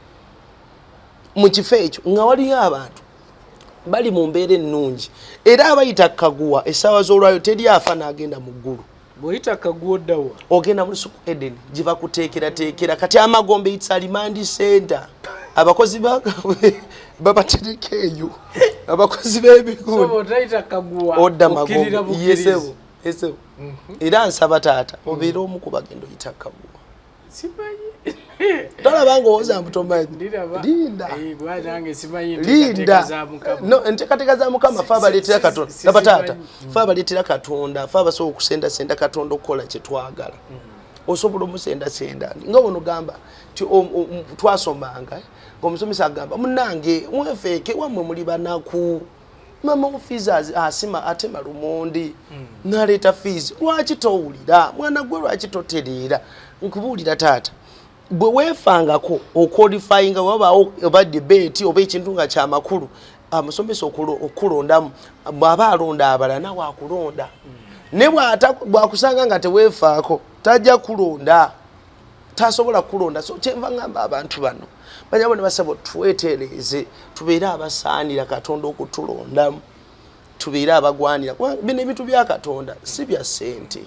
mu kifo ekyo nga waliyo abantu bali mu mbeera ennungi era abayita kaguwa essaawa z'olwayo teri afa n'agenda mu ggulu bw'oyita kaguwa oddawa ogenda mu lusuku Eden gye bakuteekerateekera kati amagombe it's a remand center abakozi babatereka eyo abakozi b'ebigundi odda magombe yesebo era nsaba taata obeera omu ku bagenda oyita kaguwa tolabanga owoza mbutomanyi linda enteekateeka za Mukama fe abaleetera Katonda laba taata fe abaleetera Katonda fe abasobola okusendasenda Katonda okukola kye twagala osobola omusendasenda nga bono gamba twasomanga ng'omusomesa agamba munange mwefeeke wammwe muli banaku mama ofizi asima atema lumondi naleta fees lwaki towulira mwana gwe lwaki totereera nkubuulira taata bwe weefangako oqualifyinga oba debate oba ekintu nga kyamakulu amusomesa okulondamu bw'aba alonda abalala nawe akulonda ne bwakusanga nga teweefaako tajja kulonda tasobola kulonda. So kyenva ngamba abantu bano banyabo ne basaba twetereeze tubeere abasaanira Katonda okutulondamu tubeere abagwanira bino ebintu bya Katonda si bya ssente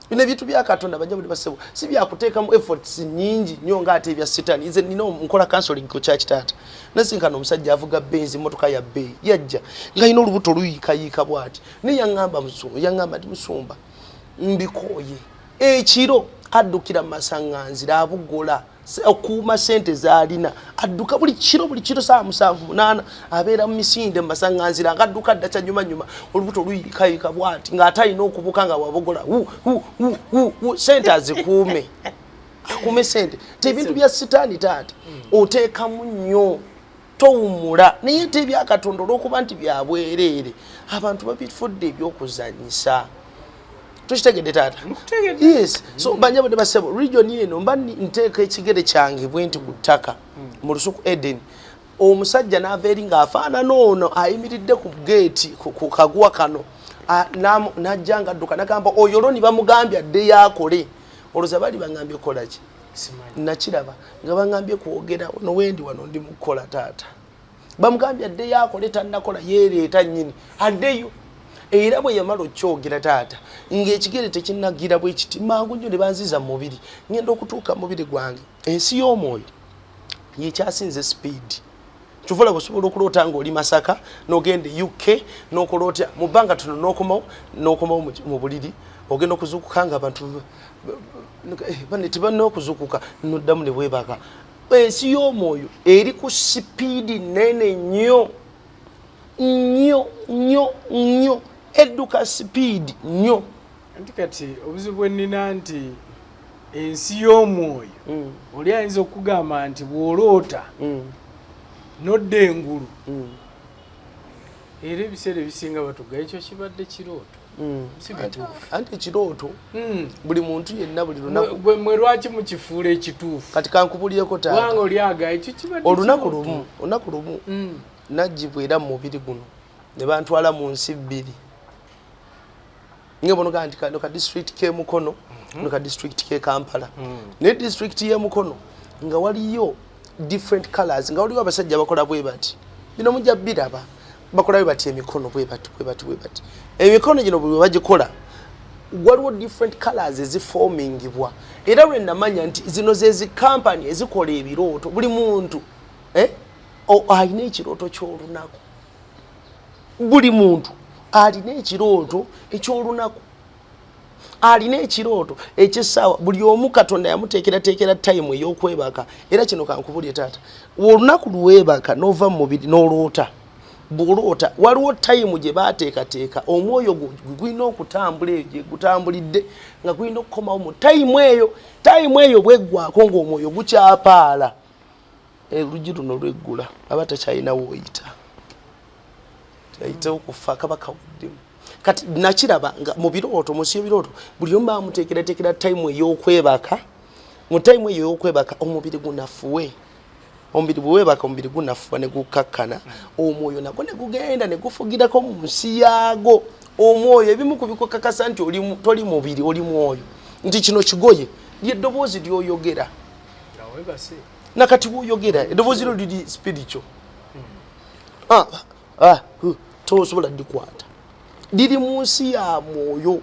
bino ebintu bya Katonda banyabo ne basaba si bya kuteekamu efforts nyingi nnyo ng'ate ebya Sitaani. Nze nina nkola counseling ku church taata nasinkana omusajja avuga benzi motoka ya bbeeyi yajja nga ina olubuto luyiikayiika bw'ati naye yaŋŋamba nti Musumba mbikooye ekiro addukira mu masaŋŋanzira abugola okuuma sente z'alina adduka buli kiro saa 7:8 abeera mu misinde mu masaŋŋanzira ng'adduka adda kyanyumanyuma olubuto luyiikayiika bw'ati ng'atalina okubuka nga wabugola sente azikuume akuume sente tebintu bya Sitaani taata oteekamu nnyo towumula naye tebya Katonda olw'okuba nti bya bwereere abantu babifudde ebyokuzanyisa. Tukitegedde taata? Yes. So banyabo ne basebo region eno mba nteeka ekigere kyange bwenti ku ttaka mu lusuku Eden omusajja n'ava eri ng'afaanana ono ayimiridde ku gate ku kaguwa kano n'ajja ng'adduka n'agamba oyo olwo bamugambye adde yaakole olwoza bali bangambye kola ki nakiraba nga bangambye kwogera no wendi wano ndi mukola taata bamugambye adde yaakole tannakola yeereeta nnyini addeyo era bwe yamala okyogera taata ng'ekigere tekinnagira bwe kiti mangu nnyo ne banziza mu mubiri ngenda okutuuka mubiri gwange ensi y'omwoyo yekyasinze speed kyovula busobola okuloota ng'oli Masaka n'ogenda UK n'okoloota mu bbanga tono n'okomawo mu buliri ogenda okuzuukuka nga abantu tebalina okuzuukuka n'oddamu ne bwebaka. Ensi y'omwoyo eri ku sipiidi nnene nnyo edduka sipiidi nnyo. Anti kati obuzibu bwe nnina nti ensi y'omwoyo oli ayinza okugamba nti bw'oloota nodda engulu era ebiseera ebisinga batuga ekyo kibadde kirooto si bituufu. Anti ekirooto buli muntu yenna buli lunaku mwe lwaki mukifuula ekituufu kati kankubulyeko taata wanga oli aga ekyo kibadde olunaku lumu najjibwa era mu mubiri guno ne bantwala mu nsi bbiri ngebono ganti ka district ke Mukono ka district ke Kampala ne district ye Mukono nga waliyo different colors nga waliyo abasajja bakola bwe bati bino mujja biraba bakola bwe bati emikono bwe bati emikono gino bwe bagikola waliwo different colors eziformingibwa era bwe namanya nti zino zezi company ezikola ebirooto buli muntu alina ekirooto ky'olunaku buli muntu alina ekirooto eky'olunaku alina ekirooto ekyessaawa buli omu Katonda yamuteekerateekera time ey'okwebaka era kino kankubulye taata olunaku luweebaka n'ova mu mubiri n'oloota bw'oloota waliwo time gye baateekateeka omwoyo gulina okutambula eyo gutambulidde nga gulina okukomawo mu time eyo bweggwako ng'omwoyo gukyapaala oluggi luno lweggula aba takyalinawo oyita ayitewo kufa kaba kawuddemu kati nakiraba nga mu birooto munsi y'ebirooto buli omu bamuteekerateekera time ey'okwebaka mu time eyo ey'okwebaka omubiri gunafuwe omubiri bwewebaka omubiri gunafuwa ne gukakkana omwoyo nagwo ne gugenda ne gufugirako mu nsi yaago omwoyo ebimu ku bikukakasa nti toli mubiri oli mwoyo nti kino kigoye lyeddoboozi ly'oyogera nakati bw'oyogera eddoboozi lyo liri spiritual tosobola dikwata liri mu nsi ya mwoyo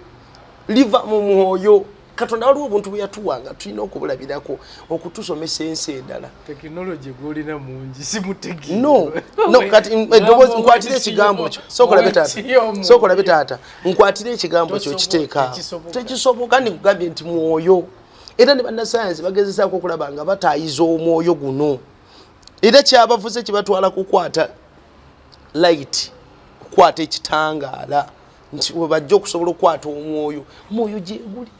liva mu mwoyo Katonda waliwo obuntu bwe yatuwanga tulina okubulabirako okutusomesa ensi endala technology gwolina mungi simutegi no kati eddoboozi nkwatira ekigambo kyo sokolabe taata nkwatira ekigambo kyo kiteeka tekisoboka ndikugambye nti mwoyo era ne bannasayansi bagezesaako okulaba nga bataayiza omwoyo guno era kyabavuze kibatwala kukwata light okukwata ekitangaala nti webajja okusobola okukwata omwoyo gyeguli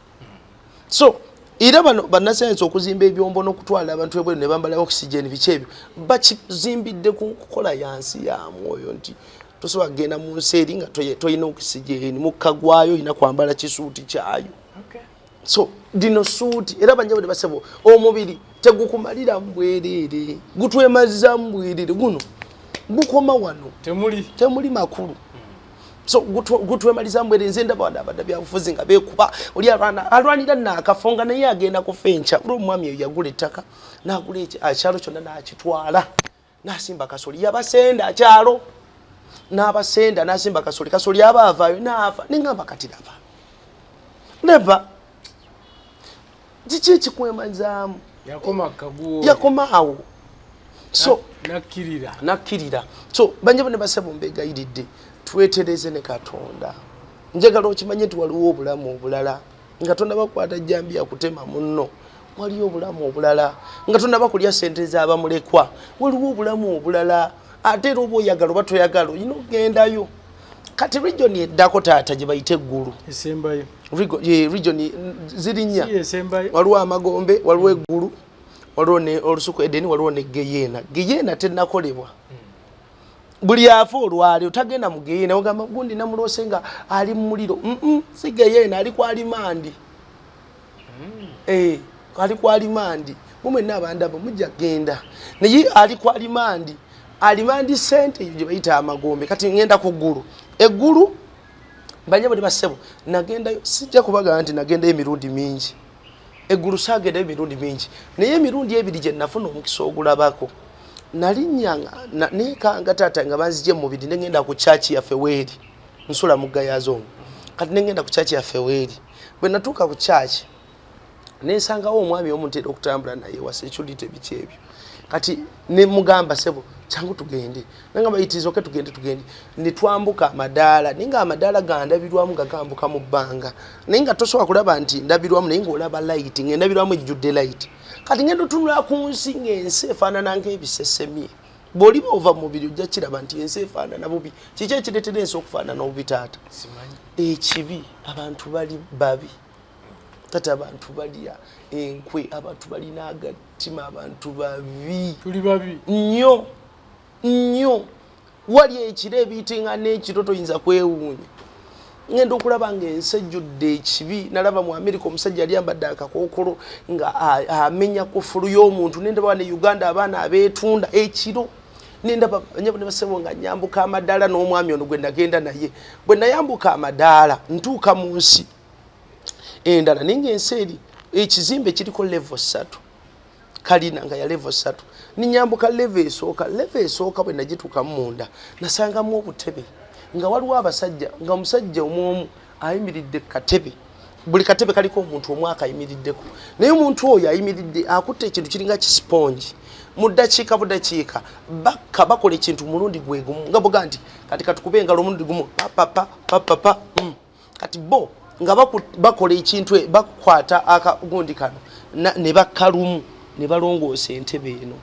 so era bano bannasayansi okuzimba ebyombo n'okutwala abantu ebweru ne bambala oxygen biki ebyo bakizimbidde ku nkola yansi ya mwoyo nti tosobola kugenda mu nsi eri nga toyina okisigeni mukkagwayo olina kwambala kisuuti kyayo. So dino suuti era banjabo ne basebo omubiri tegukumalira mbwerere gutwemazza mbwerere guno gukoma wano temuli makulu. So gutwemaliza mbwerere nze ndaba abadde byabufuzi nga beekuba oli alwanira naakafonga naye agenda kufencha olw'omwami oyo yagula ettaka n'agula akyalo kyonna n'akitwala n'asimba kasoli yabasenda akyalo n'abasenda n'asimba kasoli aba avaayo n'afa neŋŋamba kati neva kiki kikwemazaamu yakoma awo. So nakkirira. So banjabo ne basebo mbegayiridde twetereze ne Katonda. Njagala okimanye nti waliwo obulamu obulala nga tonnaba kukwata jjambi yakutema munno, waliwo obulamu obulala nga tonnaba kulya ssente z'abamulekwa, waliwo obulamu obulala. Ate era oba oyagala oba toyagala olina okugendayo. Kati region eddako taata gye bayita eggulu esembayo region zirinya waliwo Amagombe, waliwo eggulu, waliwo ne Olusuku Edeni, waliwo ne Geyena tennakolebwa. Buli afa olwali otagenda mu Geyena ogamba gundi namulose nga ali mu muliro. Si Geyena, ali ku alimandi. Ali ku alimandi. Mumwenna abandabo mujja genda naye ali ku alimandi sente gye bayita Amagombe. Kati ngenda ku ggulu. Eggulu banjabo ne basebo nagendayo sijja kubaga nti nagendayo emirundi mingi. Eggulu saagendayo emirundi mingi naye emirundi ebiri gye nafuna omukisa ogulabako nalinnyanga nekanga taata nga banzije mu mubiri nengenda ku church yaffe weeri nsula mu Gayazo. Kati nengenda ku church yaffe weeri bwe natuuka ku church nensangawo omwami omutera okutambula naye wasecurity biki ebyo. Kati ne mugamba sebo changu tugende nangamba itizoke tugende nitwambuka amadaala ninga amadaala gandabirwamu gagambuka mu bbanga ninga tosobola kulaba nti ndabirwamu naye ng'olaba light ng'endabirwamu ejjudde light. Kati ngendo tunula ku nsi ng'ensi efaanana ng'ebisesemye bw'oliba ova mu mubiri ojja kiraba nti ensi efaanana bubi. Kiki ekireetera ensi okufaanana obubi taata? Ekibi, abantu bali babi tata, abantu balya enkwe, abantu balina agatima, abantu babi, tuli babi nnyo. Wali ekiro ebiyitinga n'ekiro toyinza kwewuunya. Ngenda okulaba ng'ensi ejjudde ekibi. Nalaba mu America omusajja yali ayambadde akakookolo nga amenya kufulu y'omuntu. Nendaba ne Uganda abaana abeetunda ekiro. Nendaba nyabo ne basebo nga nyambuka amadaala n'omwami ono gwe nagenda naye. Bwe nayambuka amadaala ntuuka mu nsi endala ninga ensi eri ekizimbe kiriko level 3 kalina nga ya level 3 ninyambuka level esooka bwe nagituuka munda nasangamu obutebe nga waliwo abasajja nga omusajja omwomu ayimiridde katebe. Buli katebe kaliko omuntu omu akayimiriddeko naye omuntu oyo ayimiridde akutte ekintu kiringa kisponji mu ddakiika budakiika bakola ekintu mulundi gwe gumu nga boga nti kati katukube engalo omulundi gumu papa kati bo nga bakola ekintu bakwata akagundi kano ne bakkalumu ne balongoosa entebe eno.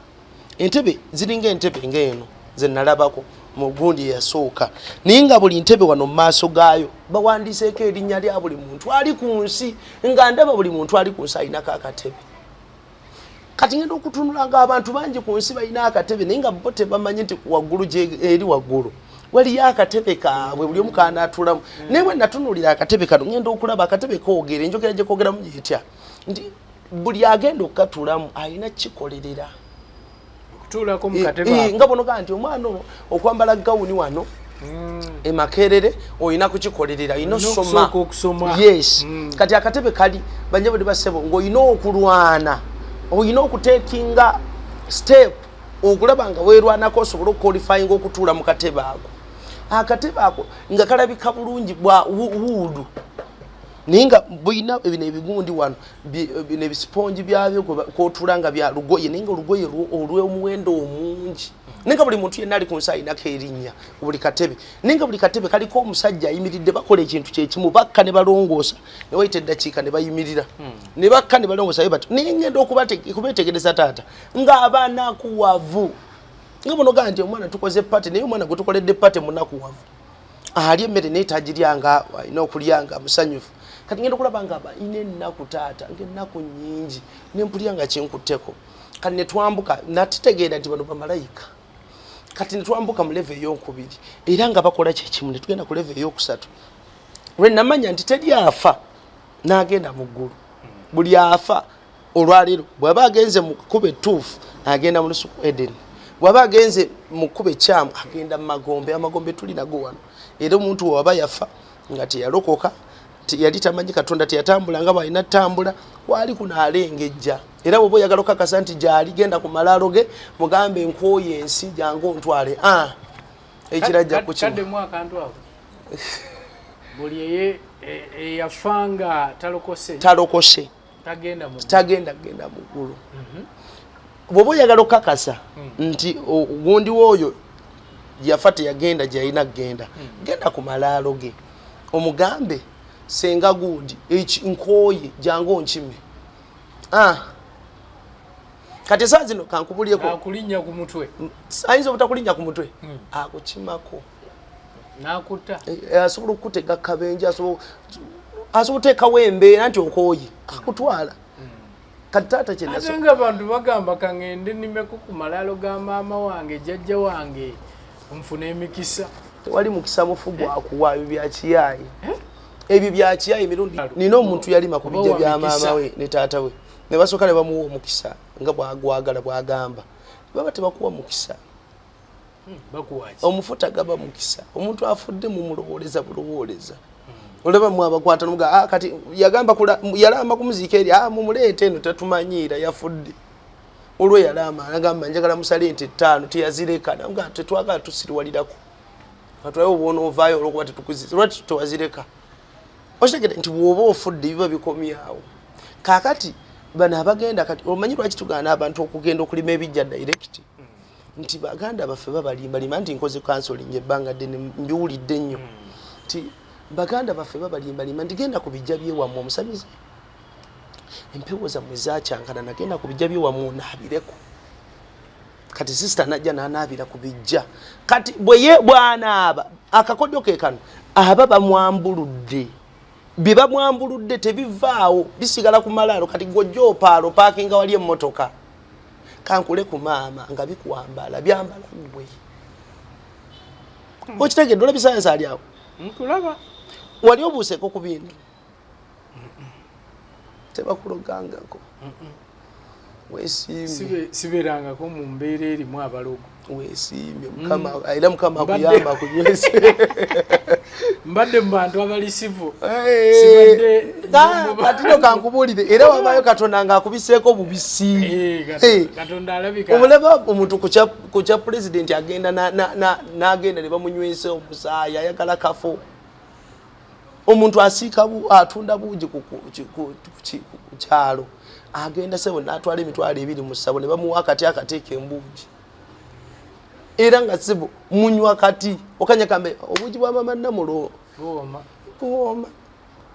Entebe ziringa entebe ng'eno ze nalabako mu gundi eyasooka naye nga buli ntebe wano mu maaso gaayo bawandiseeko erinnya lya buli muntu ali ku nsi nga ndaba buli muntu ali ku nsi alinako akatebe. Kati ngenda okutunula ng'abantu bangi ku nsi balina akatebe naye nga bo tebamanyi nti waggulu eri waggulu waliyo akatebe kaabwe buli omu kaanaatulamu. Naye bwe natunulira akatebe kano ngenda okulaba akatebe koogere enjogera gye koogeramu gyetya nti buli agenda okukatulamu alina kikolerera okutuulako mu katebe nga bono gaa nti omwana ono okwambala gawuni wano emakerere olina kukikolerera olina okusoma. Yes. Kati akatebe kali banjabo ne basebo ng'olina okulwana olina okuteekinga step okulaba nga weerwanako osobola okuqualifyinga okutuula mu katebe ako. Akatebe ako nga kalabika bulungi bwa wuudu naye nga bulina bino ebigundi wano bino ebisiponji byabyo kwotuula nga bya lugoye naye nga olugoye olw'omuwendo omungi naye nga buli muntu yenna ali ku nsi alinako erinnya buli katebe naye nga buli katebe kaliko omusajja ayimiridde bakola ekintu kyekimu bakka ne balongoosa ne wayita eddakiika ne bayimirira ne bakka ne balongoosa ye batyo naye ngenda kubeetegereza taata ng'abaanakuwavu nga bono gaa nti omwana tukoze pate naye omwana gwe tukoledde pate munakuwavu ali emmere naye tagiryanga alina okulyanga musanyufu. Kati ngenda okulaba nga balina ennaku taata ng'ennaku nnyingi nempulya nga kinkutteko. Kati ne twambuka natitegeera nti bano bamalayika kati netwambuka mu level ey'okubiri era nga bakola kyekimu ne tugenda ku level ey'okusatu lwe namanya nti teri afa n'agenda mu ggulu buli afa olwaleero bw'aba agenze mu kkuba ettuufu agenda mu lusuku Eden bw'aba agenze mu kkuba ekyamu agenda mu amagombe tuli nago wano era omuntu waba yafa nga teyalokoka yali tamanyi Katonda teyatambula nga bwalina ttambula wali kunaalengejja era bw'oba oyagala okakasa nti gyali genda ku malaalo ge mugambe nkooye ensi jangu ontwale ekirajja ku kino buli eyafanga talokose tagenda mu ggulu bw'oba oyagala okakasa nti gundi w'oyo yafa teyagenda gyalina kgenda genda ku malaalo ge omugambe senga gundi nkooye jangu nkime kati saa zino kankubulyeko akulinnya ku mutwe ayinza obutakulinnya ku mutwe akukimako n'akutta asobola okutega kabenje asobola oteekawo embeera nti okooye akutwala kati taata ate nga bantu bagamba kaŋŋende nimeko ku malaalo ga maama wange jjajja wange nfuna emikisa tewali mukisa mufu gwakuwa ebyo byakiyaayi ebyo byakiyaayi emirundi nina omuntu yalima ku bijja bya maama we ne taata we ne basooka ne bamuwa omukisa nga bwagwagala bwagamba baba tebakuwa mukisa omufu tagaba mukisa omuntu afudde mumulowooleza bulowooleza olaba mwabakwata nomuga kati yagamba yalama kumuziika eri mumuleete eno tatumanyiira yafudde olwo yalama agamba njagala musale ente 5 teyazireka namuga tetwagala tusiriwalirako atwaye obwonoovaayo olwokuba tetukuziza lwaki tewazireka okitegedde nti bw'oba ofudde biba bikomyawo kaakati bano abagenda kati omanyi lwaki tugaana abantu okugenda okulima ebijja direct nti baganda baffe babalimbalima nti nkoze counseling ebbanga ddene mbiwulidde nnyo nti baganda baffe babalimbalima nti genda ku bijja by'ewammwe omusamize empewo zammwe zakyankana nagenda ku bijja by'ewammwe onaabireko kati sisita najja n'anaabira ku bijja kati bw'anaaba akakodyo ke kano aba bamwambuludde bye bamwambuludde tebivaawo bisigala ku malaalo kati gojja opaalo paakinga wali emmotoka kankule ku maama nga bikuwambala byambala gwe okitegedde olaba bisayansi ali awo nkulaba wali obuuseeko ku bintu tebakulogangako weesiimye siberangako mu mbeera erimu abalogo weesiimye era mukama akuyamba akunywese mbadde mu bantu abalisivu katino kankubuulire era wabaayo Katonda ng'akubiseeko bubisi Katonda alabika omulaba omuntu ku kya pulezidenti agenda n'agenda ne bamunywesa omusaayi ayagala kafo omuntu asiika atunda buugi ku kyalo agenda sebo n'atwala emitwalo 2 mu ssabo ne bamuwa akati akateeka embuugi era nga sebo munywa kati okanyakambe obuugi bwa mama Namulo buwoma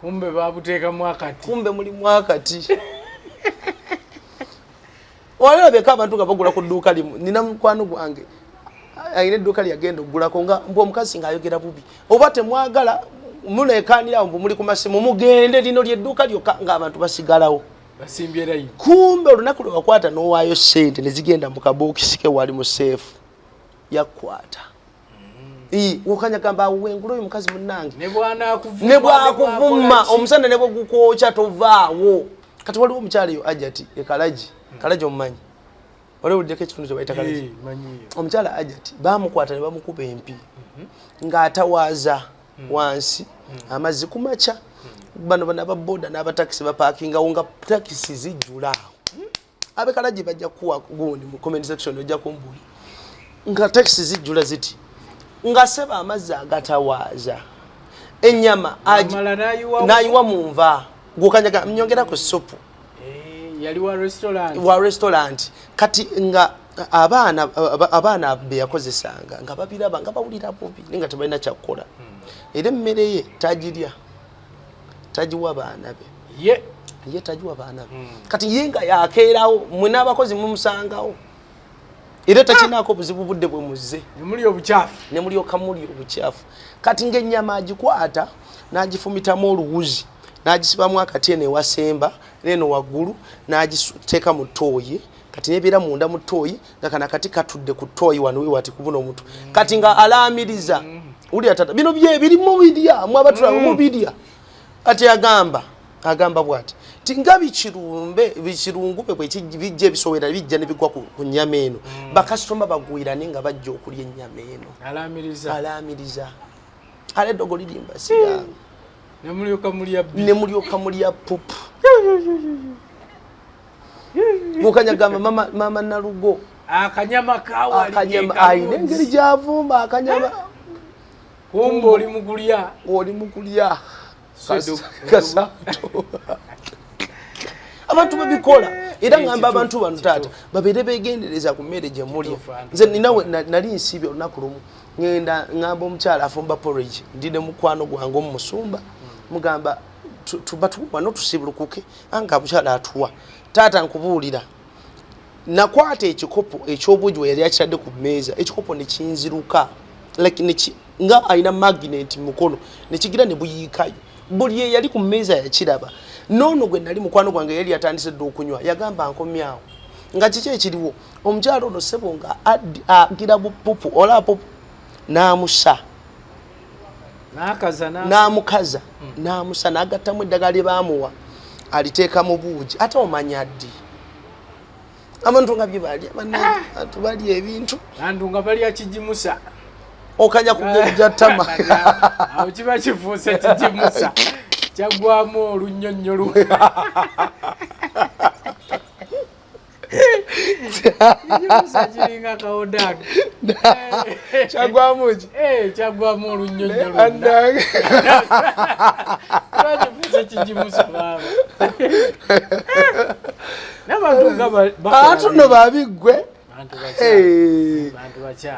kumbe babuteekamu akati kumbe mulimu akati walabeka abantu nga bagula ku dduuka limu nina mukwano gwange ayina edduuka lyagenda okugulako nga mbw omukazi ng'ayogera bubi oba temwagala muleekaanirawo mbu muli ku masimu mugende lino lyedduuka lyokka ng'abantu basigalawo basimbye layini kumbe olunaku lwe wakwata n'owaayo ssente ne zigenda mu kabookisi ke wali mu seefu yakwata ukanyagamba awengula oyo mukazi munnange ne bwakuvuma omusana ne bwegukwokya tovaawo kati waliwo omukyala eyo Ajati ekalaji omumanyi olewuliddeko ekitundu kye bayita kalaji omukyala Ajati bamukwata ne bamukuba empi ng'atawaaza wansi amazzi kumakya bano n'ababoda n'abatakisi bapaakingawo nga takisi zijjula abekalaji bajja kuwa gundi mu comment section ojja kumbuli nga takisi zijjula ziti nga seba amazzi agatawaaza ennyama n'ayiwa mu nva gwokanyaga mnyongera ku supu yali wa restaurant kati nga abaana be yakozesanga nga babiraba nga bawulira bubi nga tebalina kyakukola era emmere ye tagirya tagiwa baana be ye tagiwa baana be kati ye nga yakeerawo mwe n'abakozi mumusangawo era takinaako obuzibu budde bwe muzze ne mulyoka muli obukyafu kati ng'ennyama agikwata n'agifumitamu oluwuzi n'agisibamu akati eno ewasemba n'eno waggulu n'agiteeka mu ttooye kati nebeera munda mu ttooyi nga kana kati katudde ku ttooyi wano wewati kubuna omuntu kati nga alaamiriza ulya tata bino bye birimu bidya mu abatulaba mu bidya ati agamba bwati tinga bichirungube bwe bijje bisowera bijja ne bigwa ku nnyama eno bakasitoma bagwirane nga bajja okulya ennyama eno alaamiriza ale dogo lirimba siga ne mulyoka mulya pupu mukanyagamba mama nalugo akanyama kawali ayine engeri gyavumba akanyama kumbe oli mukulya kasato abantu babikola era ngamba abantu bano taata babere begendereza ku mmere gye mulya nze ninawe nali nsibye olunaku lumu ngenda ngamba omukyala afumba porridge ndine mukwano gwange omusumba mugamba tubatuwa no tusibulukuke anga omukyala atuwa taata nkubuulira nakwata ekikopo eky'obujwa yali akitadde ku mmeeza ekikopo ne kinziruka nga alina magnet mukono nekigira ne buyiikayo buli yali ku mmeeza yakiraba noono gwe nali mukwano gwange yali atandise dde okunywa yagamba nkomyawo nga kiki ekiriwo omukyalo ono ssebo nga agira bupupu ola pupu n'amusa n'amukaza n'amusa n'agattamu eddagala lye baamuwa aliteeka mu buugi ate omanya ddi abantu nga bye balya bantu balya ebintu bantu nga balya kijimusa okanya kugeja tama awo kiba kifuuse kijimusa kyagwamu olunyonnyo luwe kijimusa kiringa kawodaga kyagwamu olunyonnyo luwe kifuuse kijimusa baba n'abantu nga batuno babigwe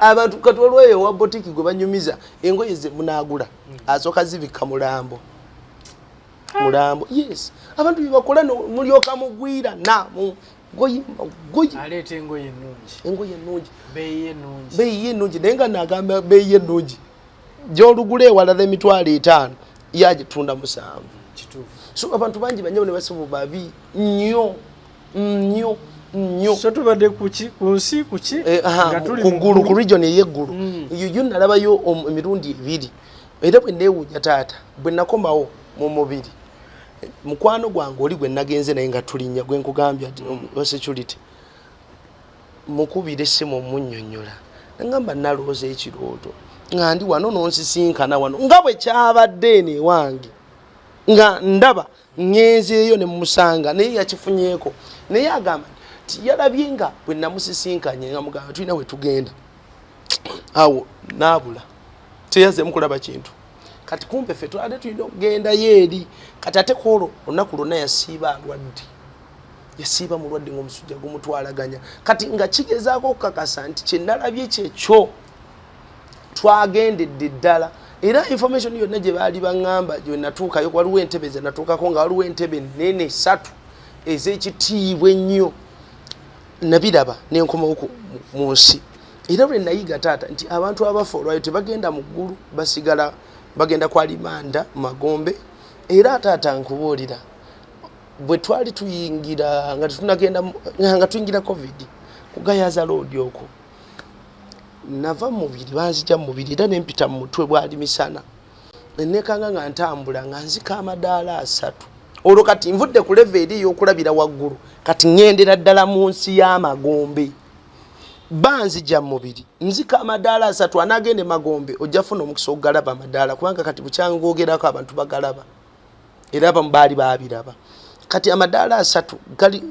abantu katwalweyo wa botiki gwe banyumiza engoye ze munagula asoka zibika mulambo yes abantu bibakola mulyoka mugwira na goyi alete engoye nnungi beyi ennungi nenga nagamba beyi ennungi gyolugule wala emitwalo 5 yagitunda 7 kituufu so abantu bangi banyawo ne basibu babi nnyo so tubadde kunsi kuki kugulu ku region yeggulu yo nalabayo emirundi 2 era bwe neewunya taata bwe nakomawo mu mubiri mukwano gwange oli gwe nagenze naye nga tulinya gwe nkugambya security mukubire essimu munnyonnyola nagamba nalooza ekirooto nga ndi wano nonsisinkana wano nga bwe kyabadde ene wange nga ndaba ngenzeeyo ne musanga naye yakifunyeeko naye agamba yalabye nga bwe namusisinkanye nga mugamba tulina we tugenda awo naabula teyazeemu kulaba kintu kati kumpe ffe twade tulina okugenda yeeri kati ate kwolwo olunaku lwonna yasiiba mulwadde ng'omusujja gumutwalaganya kati nga kigezaako okukakasa nti kyenalabye kyekyo twagendedde ddala era information yonna gye baali baŋŋamba gye natuukayo waliwo entebe ze natuukako nga waliwo entebe nnene 3 ez'ekitiibwa ennyo nabiraba nenkomawo mu nsi era lwe nayiga taata nti abantu abafa olwayo tebagenda mu ggulu basigala bagenda kwalimanda magombe era taata nkubuulira bwe twali tuyingira nga tuyingira covid kugayaza loodi okwo nava mubiri banzija mubiri era nempita mu mutwe bwali misana nekanga nga ntambula nga nzika amadaala 3 olwo kati nvudde ku level eri y'okulabira waggulu kati ngendera ddala mu nsi y'amagombe banzija mubiri nzika amadaala 3 anagende magombe ojja funa omukisa okugalaba amadaala kubanga kati bukyanga ogerako abantu bagalaba era abamu baali baabiraba kati amadaala 3 gali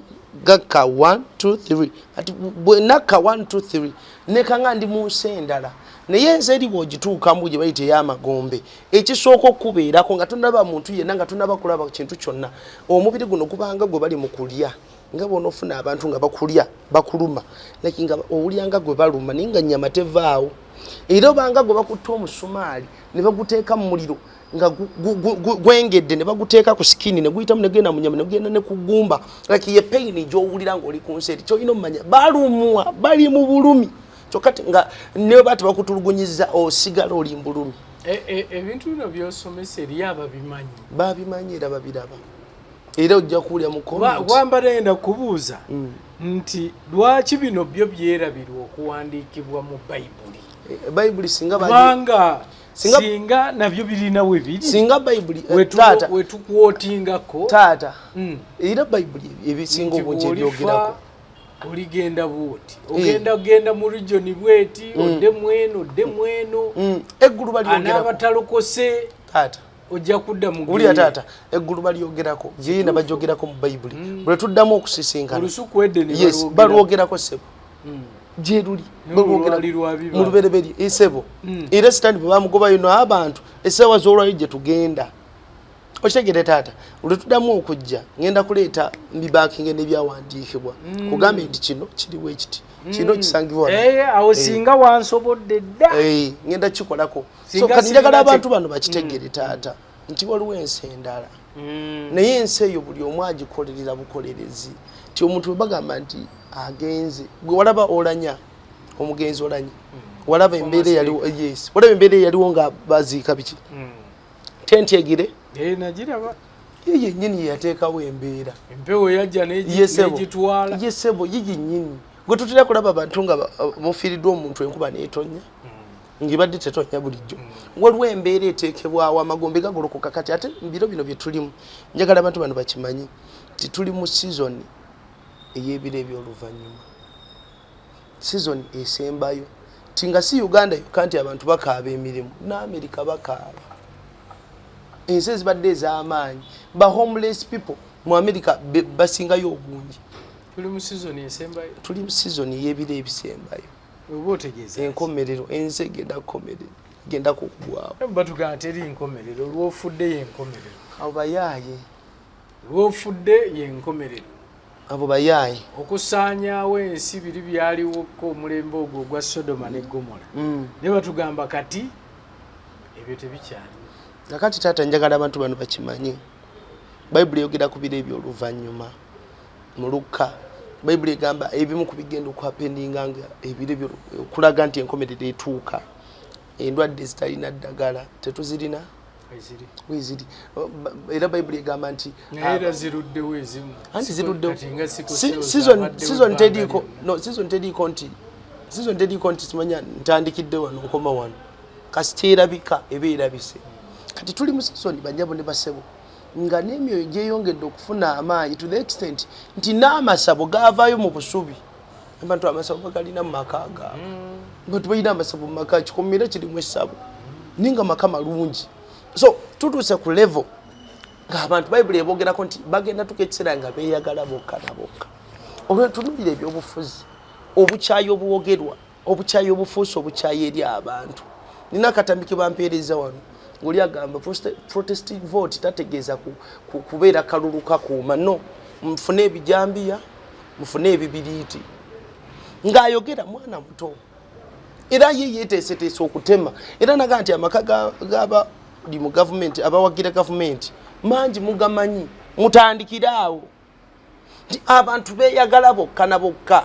gakka 1 2 3 kati bwe nakka 1 2 3 nekanga ndi mu nsi endala naye nze eri bw'ogituukamu gye bayita ey'amagombe ekisooka okubeerako nga tunaba muntu yenna nga tunaba kulaba kintu kyonna omubiri guno gubanga gwe bali mu kulya nga bw'onoofuna abantu nga bakulya bakuluma like nga owulyanga gwe baluma naye nga nnyama tevaawo era obanga gwe bakutta omusumaali ne baguteeka mu muliro nga gwengedde ne baguteeka ku sikini ne guyitamu ne genda mu nyama ne gugenda ne kugumba like ye pain gy'owulira ng'oli ku nsi eri kyolina omumanya balumwa bali mu bulumi kyokati nga ne bati bakutulugunyiza osigala oli mbulumi ebintu bino by'osomesa eri babimanyi era babiraba era ojja kuwulya mu comment wamba nenda kubuuza nti lwaki bino byo byerabirwa okuwandiikibwa mu bayibuli bayibuli singa nabyo birina we biri singa bayibuli wetukwotingako taata era bayibuli ebisinga obungi ebyogerako oligenda bwoti ogenda mu regioni bweti odde mweno eggulu balyogerako anabatalokose taata ojja kudda mu uli taata eggulu balyogerako yeyina bajyogerako mu bayibuli bwe tuddamu okusisinkana olusuku edeni yes balwogerako sebo jeruli mu lubereberye esebo era sitani bwe bamugobayo no abantu esawa z'olwayo gye tugenda okitegere taata olwetuddamu okujja ngenda kuleeta mbibakinge n'ebyawandiikibwa kugambe nti kino kiriwo ekiti kino kisangibwa awo singa wansobodde dda ngenda kikolako so kati njagala abantu bano bakitegere taata nti waliwo ensi endala naye ensi eyo buli omu agikolerera bukolerezi ti omuntu we bagamba nti agenze gwe walaba olanya omugenzi olanya walaba embeera eyaliwo yes walaba embeera eyaliwo nga baziika biki tenti egire nagiraba ye nnyini yateekawo embeera empewo yajja n'egitwala yesebo ye nnyini gwe tutera kulaba abantu nga mufiiriddwa omuntu enkuba n'etonya ngibadde tetonya bulijjo waliwo embeera eteekebwawo amagombe gagolokoka kati ate biro bino bye tulimu njagala abantu bano bakimanyi ti tuli mu sizoni ey'ebiro eby'oluvannyuma sizoni esembayo tinga si Uganda yokka nti abantu bakaaba emirimu n'Amerika bakaaba ensi ezibadde ez'amaanyi ba homeless people mu Amerika basingayo obungi tuli mu sizoni esembayo tuli mu sizoni y'ebiro ebisembayo oba otegeeza enkomerero ensi egenda kugwawo batugamba teri nkomerero lwofudde yenkomerero abo bayaaye lwofudde yenkomerero abo bayaaye okusaanyaawo ensi biri byaliwoko omulembe ogwo ogwa Sodoma ne Gomora ne batugamba kati ebyo tebikyali nakati taata njagala abantu bano bakimanyi bayibuli eyogera ku biro eby'oluvannyuma mu Luka bayibuli egamba ebimu ku bigenda okwapeninga nga ebiro okulaga nti enkomerero etuuka endwadde zitalina ddagala tetuzirina weziri era bayibuli egamba nti era ziruddewo ezimu anti ziruddewo season tediiko nti simanya ntandikidde wano nkoma wano kasi kyerabika eba erabise kati tuli mu season banyabo ne basebo nga n'emyoyo gyeyongedde okufuna amaanyi to the extent nti n'amasabo gaavaayo mu busubi abantu amasabo bagalina mu maka gaabwe bantu balina amasabo mu maka kikomera kirimu essabo ninga maka malungi so tutuuse ku level ng'abantu bayibuli eboogerako nti bagenda tuka ekiseera nga beeyagala bokka na bokka olwetunulira ebyobufuzi obukyayi obuwogerwa obukyayi obufuusa obukyayi eri abantu nina akatambi ke bampeereza wano ng'oli agamba protesting vote tategeeza kubeera kalulu kakuuma no mufune ebijambiya mufune ebibiriiti ng'ayogera mwana muto era ye yeeteeseteese okutema era naga nti amaka gaba li mu gavumenti abawagira gavumenti mangi mugamanyi mutandikire awo nti abantu beeyagala bokka na bokka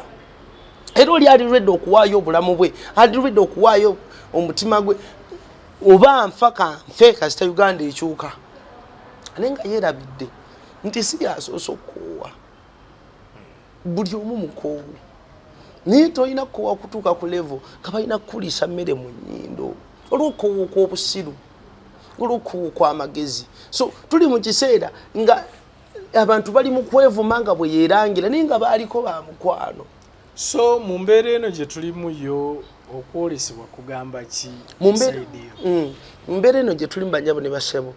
era oli ali lwedde okuwaayo obulamu bwe ali lwedde okuwaayo omutima gwe oba nfa kanfe kasita Uganda ekyuka naye nga yeerabidde nti si yasoose okukoowa buli omu mukoowu naye tolina kukoowa kutuuka ku levo nga balina kukuliisa mmere mu nnyindo olw'okukoowa okw'obusiru olw'okukoowa okw'amagezi so tuli mu kiseera nga abantu bali mu kwevuma nga bwe yeerangira naye nga baaliko ba mukwano so mu mbeera eno gye tulimu yo okwolesebwa kugamba ki mu mbeera eno gye tulimu banyabo ne basebo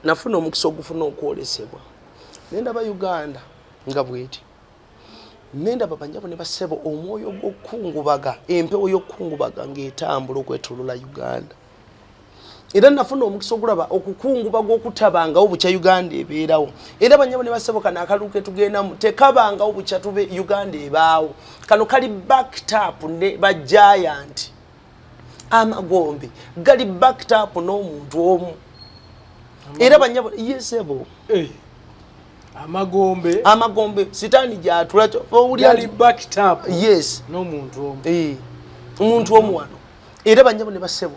nafuna omukisa ogufuna okwolesebwa nendaba Uganda nga bweti nendaba banyabo ne basebo omwoyo gw'okukungubaga empewo y'okukungubaga ng'etambula okwetulula Uganda era nafuna omukisa ogulaba okukungubaga okutabangawo bukya Uganda ebeerawo era banyabo ne basebo kano akalulu ke tugendamu tekabangawo bukya tube Uganda ebaawo kano kali backed up ne ba giant amagombe gali backed up n'omuntu omu era banyabo yesebo amagombe sitani gyatula gali backed up yes n'omuntu omu omuntu omu wano era banyabo ne basebo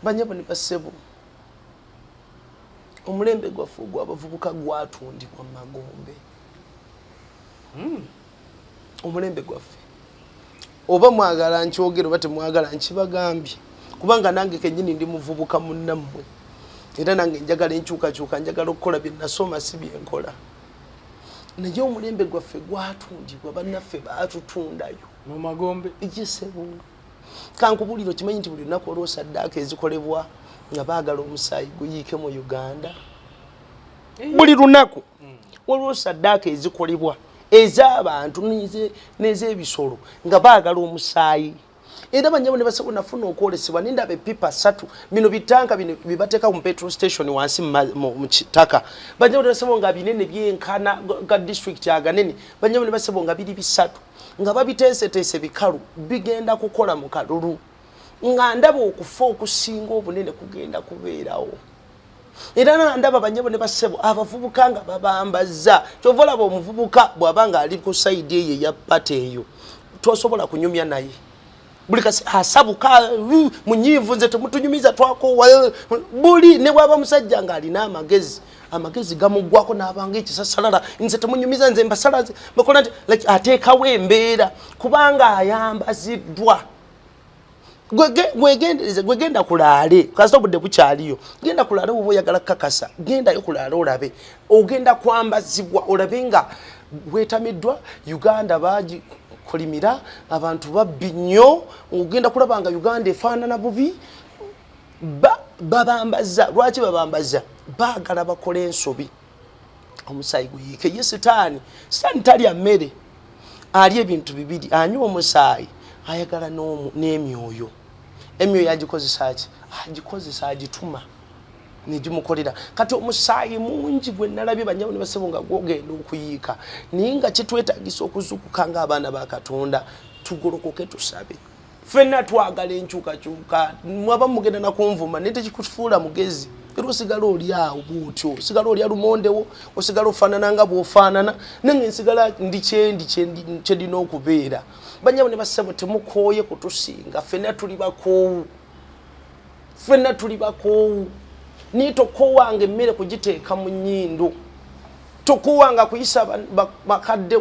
banyabo ne basebo omulembe gwaffe gw'abavubuka gwatundibwa mu magombe omulembe gwaffe oba mwagala nkyogero bate mwagala nkibagambye kubanga nange kenyini ndi muvubuka munnammwe era nange njagala enkyukakyuka njagala okukola bye nasoma si bye nkola naye omulembe gwaffe gwatundibwa bannaffe baatutundayo mu magombe egisebo kankubuliro kimanyi nti buli lunaku olwo saddaaka ezikolebwa nga baagala omusaayi guyiike mu Uganda buli lunaku olwo saddaaka ezikolebwa ez'abantu n'ez'ebisolo nga baagala omusaayi era banyabo ne basabo nafuna okwolesebwa nindaba epipa 3 bino bitanka bino bibateeka mu petrol station wansi mu kitaka banyabo ne basabo nga binene byenkana ga district aganene banyabo ne basabo nga biri bisatu nga babiteeseteese bikalu bigenda kukola mu kalulu nga ndaba okufa okusinga obunene kugenda kubeerawo era ndaba banyabo ne basebo abavubuka nga babambaza kyova olaba omuvubuka bw'abanga ali ku sayidi eyo eya pate eyo tosobola kunyumya naye buli kasi asabuka munyiivu nze temutunyumiza twakowa buli ne bwaba musajja nga alina amagezi gamuggwako n'abanga ekisasalala nze temunyumiza nze mbasala bakola nti like ateekawo embeera kubanga ayambaziddwa gwegenda kulaale kasita obudde bukyaliyo genda kulaale oba oyagala kakasa gendayo kulaale olabe ogenda kwambazibwa olabe nga wetamiddwa Uganda bagikolimira abantu babbi nnyo ogenda kulaba nga Uganda efaanana bubi babambaza lwaki babambaza baagala bakola ensobi omusaayi guyiike ye sitaani talya mmere ali ebintu bibiri anywa omusaayi ayagala n'emyoyo emyoyo agikozesa ki agikozesa agituma negimukolera kati omusaayi mungi gwe nalabye banyabo ne basebo nga gwogenda okuyiika naye nga kitwetagisa okuzukuka ng'abaana ba Katonda tugolokoke tusabe ffenna twagala enkyukakyuka mwaba mugenda nakunvuma naye tekikufuula mugezi era osigala oli awo bwotyo osigala oli alumondewo osigala ofaanana nga bw'ofaanana nange nsigala ndi kyendina okubeera banyabo ne basebo temukooye kutusinga ffenna tuli bakoowu ni tokoowanga emmere kugiteeka mu nnyindo tokoowanga kuyisa bakadde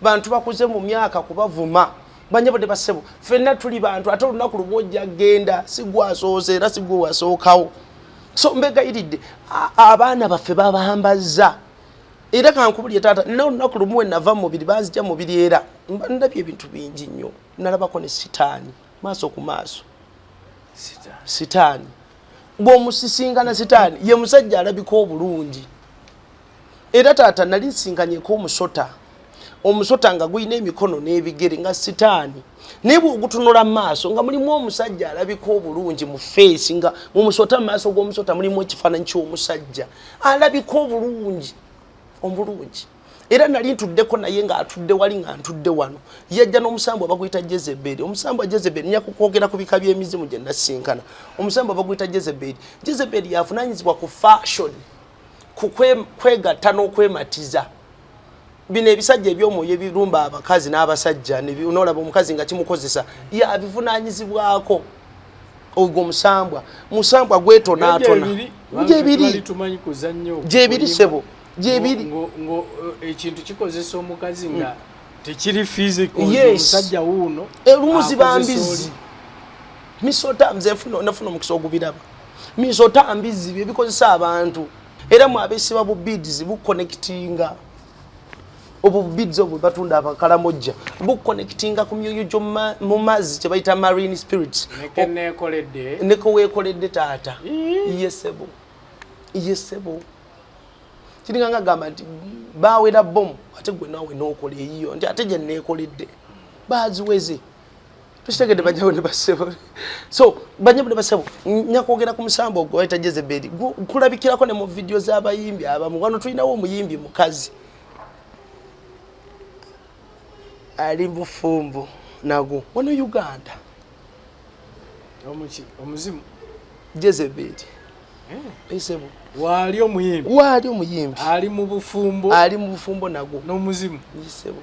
bantu bakuze mu myaka kubavuma banyabo ne basebo ffenna tuli bantu ate olunaku lumu ojja genda sigwasoose era sigwe wasookawo so mbegayiridde abaana baffe babambaza era kankubulye taata nina olunaku lumu we nava mu mubiri banzija mu mubiri era ndabye ebintu bingi nnyo nalabako ne sitaani maaso ku maaso sitaani bw'omusisinkana sitaani ye musajja alabika obulungi era taata nali nsinkanyeko omusota nga guyina emikono n'ebigere nga sitaani naye bw'ogutunula mu maaso nga mulimu omusajja alabika obulungi mu feesi nga mu musota mu maaso g'omusota mulimu ekifaananyi ky'omusajja alabika obulungi era nali ntuddeko naye ng'atudde wali nga ntudde wano yajja n'omusambwa baguyita Jezeberi omusambwa Jezeberi nja kukwogera ku bika by'emizimu gye nasinkana omusambwa baguyita Jezeberi yavunaanyizibwa ku fashion ku kwegatta n'okwematiza bino ebisajja eby'omwoyo ebirumba abakazi n'abasajja noolaba omukazi nga kimukozesa yabivunaanyizibwako ogwo musambwa gwetonaatona gyebiri sebo gyebiri ekintu kikozesa omukazi nga tekiri physical omusajja wuuno lumu mbizi misota nze nafuna omukisa ogubiraba misota mbizi bye bikozesa abantu era mu abeesiba bu beads buconnectinga obwo beads obwo batunda abakalamojja buconnectinga ku myoyo gyo mu mazzi kye bayita marine spirits neko weekoledde taata yesebo kiringa nga gamba nti baawera bomu ate gwe naawe n'okola eyiyo nti ate gye neekoledde baaziweze tukitegedde banyabo ne basebo so banyabo ne basebo nyakwogera ku musambo ogwo bayita Jezeberi kulabikirako ne mu vidiyo z'abayimbi abamu wano tulinawo omuyimbi mukazi ali bufumbo nagwo wano Uganda omuzimu Jezeberi esebo wali omuyimbi ali mu bufumbo nagwo n'omuzimu yisebo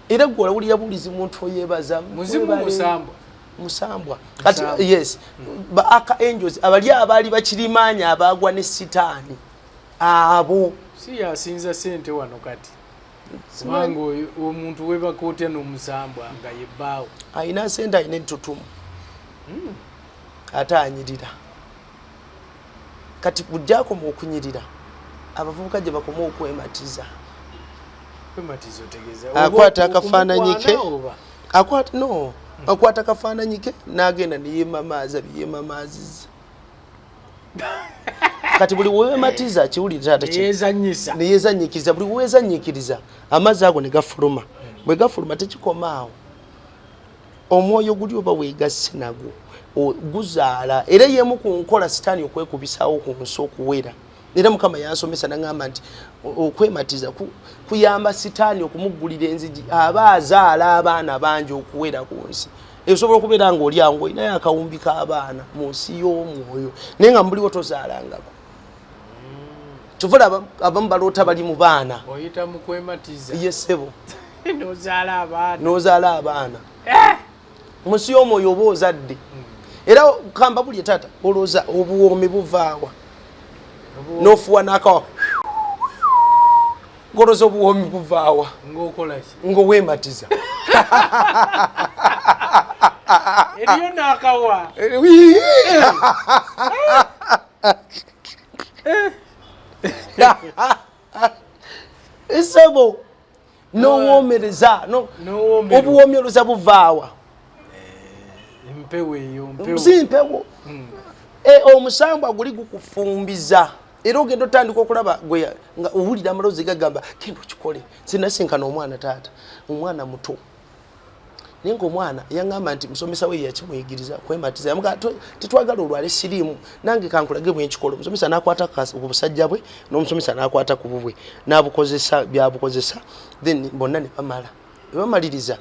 era gwe olawulira bulizi muntu oyebaza muzimu musambwa kati yes ba aka angels abaali bakirimaanya abagwa ne sitaani abo si yasinza sente wano kati Simango omuntu weba kotya n'omusambwa nga yebbaawo. Ayina sente ayina entutumu. Ate anyirira. Kati bujjako mu okunyirira. Abavubuka gye bakoma okwematiza. Kwematiza otegeeza. Akwata akafaananyi ke. Akwata akafaananyi ke n'agenda ne yeemamaaziza. Kati buli wematiza kiwulira taata ki neyezanyikiriza buli wezanyikiriza amazzi ago ne gafuluma bwe gafuluma tekikomaawo omwoyo guli oba weegasse nagwo guzaala era yemu ku nkola sitaani okwekubisaawo ku nsi okuwera era Mukama yansomesa n'agamba nti okwematiza kuyamba sitaani okumuggulira enzigi aba azaala abaana bangi okuwera ku nsi esobola okubeera ng'oli awo ng'olinayo akawumbi k'abaana mu nsi y'omwoyo naye nga muliwo tozaalangako kyovula abamu baloota bali mu baana oyita mu kwematiza yesebo n'ozaala abaana mu nsi y'omwoyo oba ozadde era kamba buli taata olowooza obuwoomi buvaawa n'ofuwa n'akawa ng'olowooza obuwoomi buvaawa ng'owematiza eriyo n'akawa esebo n'owoomereza obuwoomi oluza buvaawa simpewo omusambwa guli gukufumbiza era ogenda otandika okulaba nga owulira amaloozi gagamba genda okikole sinasinkana omwana taata omwana muto naye ng'omwana yaŋŋamba nti musomesa we yakimuyigiriza kwematiza yamugaa tetwagala olwale siriimu nange kankulage bwenkikola omusomesa n'akwata ku busajja bwe n'omusomesa n'akwata ku bubwe n'abukozesa byabukozesa then bonna ne bamaliriza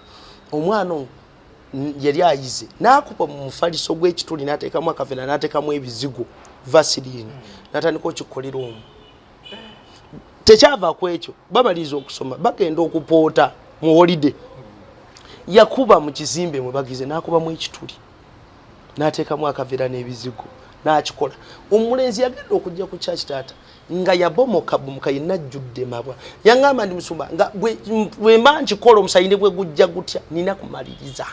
omwana ono yali ayize n'akuba mu mufaliso gw'ekituli n'ateekamu akavera n'ateekamu ebizigo vasiliini n'atandika okikkolera omwo tekyava ku ekyo bamaliriza okusoma bagenda okupoota mu holide yakuba mu kizimbe mwe bagize n'akubamu ekituli n'ateekamu akavera n'ebizigo n'akikola omulenzi yagenda okujja ku kyaki taata nga yabomoka yenna ajjudde mabwa yaŋŋamba ndi musumba nga bwe mba nkikola omusayinde bwe gujja gutya nina kumaliriza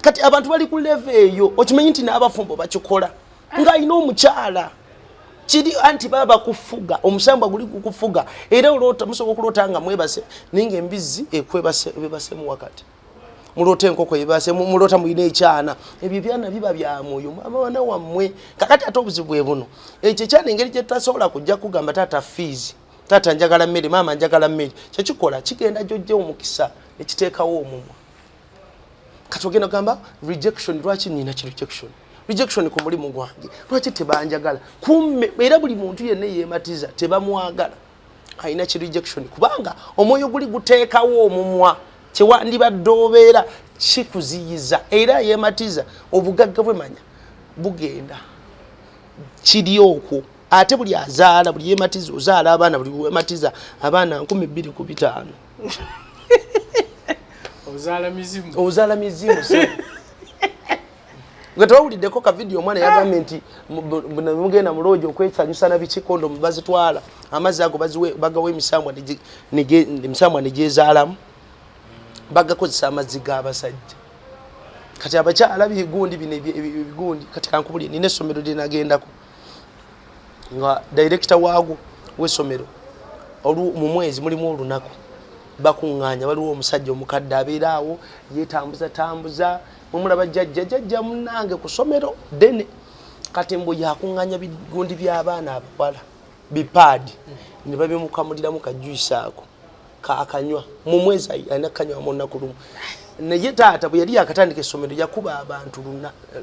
kati abantu bali ku leve eyo okimanyi nti n'abafumbo bakikola ng'alina omukyala kiri anti baba kufuga omusambwa guli kukufuga era olota musobola okulota nga mwebase ninga embizzi ekwebase mu wakati mulota enkoko yebase mulota muyina ekyana ebyo byana biba bya mwoyo abaana wammwe kakati ate obuzibu bwe buno ekyo ekyana engeri gye tutasobola kujja kugamba taata fees taata njagala mmere maama njagala mmere kyekikola kigenda gyojja omukisa ekiteekawo omumwa kati ogenda kugamba rejection lwaki nina ki rejection ku mulimu gwange lwaki tebanjagala kumme era buli muntu yenna yeematiza tebamwagala ayina ki rejection kubanga omwoyo guli guteekawo omumwa kyewandibadde obeera kikuziyiza era yeematiza obugagga bwemanya bugenda kiri okwo ate buli azaala buli yeematiza ozaala abaana buli weematiza abaana 225 ozaala mizimu nga tewawuliddeko ka video omwana yagambye nti mugenda mulooji okwesanyusa na biki kondomu bazitwala amazzi ago bagawa emisambwa negyezaalamu bagakozesa amazzi g'abasajja kati abakyala bigundi bino ebigundi kati kankubulye nina essomero lyenagendako nga director waago w'essomero mu mwezi mulimu olunaku bakuŋŋaanya waliwo omusajja omukadde abeera awo yeetambuza mumulaba jjajja munange ku ssomero ddene kati mbu yakuŋŋaanya bigundi by'abaana abawala bipaadi ne babimukamuliramu kajuyisi ako akanywa mu mwezi alina kanywa mu nnaku lumu naye taata bwe yali yakatandika essomero yakuba abantu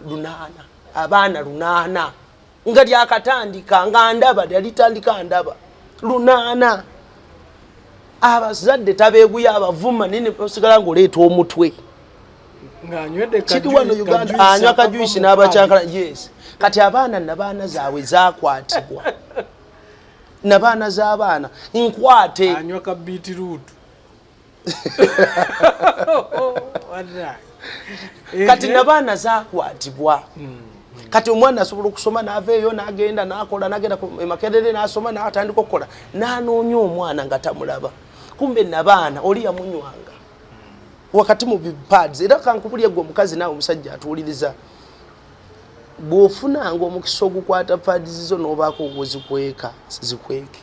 8 abaana 8 nga lyakatandika nga ndaba lyalitandika ndaba 8 abazadde tabeeguya abavuma nini osigala ng'oleeta omutwe kiri wano Uganda anywa kajuyisi n'abakyankala yes kati abaana nabaana zaabwe zakwatibwa nabaana z'abaana nkwate anywa ka beetroot kati nabaana zakwatibwa kati omwana asobola okusoma n'aveeyo n'agenda n'akola n'agenda ku Makerere n'asoma n'atandika okukola n'anoonya omwana nga tamulaba kumbe nabaana oli yamunywanga wakati mu pads era kankubulye gwe omukazi nawe omusajja atuwuliriza bw'ofunanga omukisa ogukwata pads zo n'obaako obuzikweka zikweke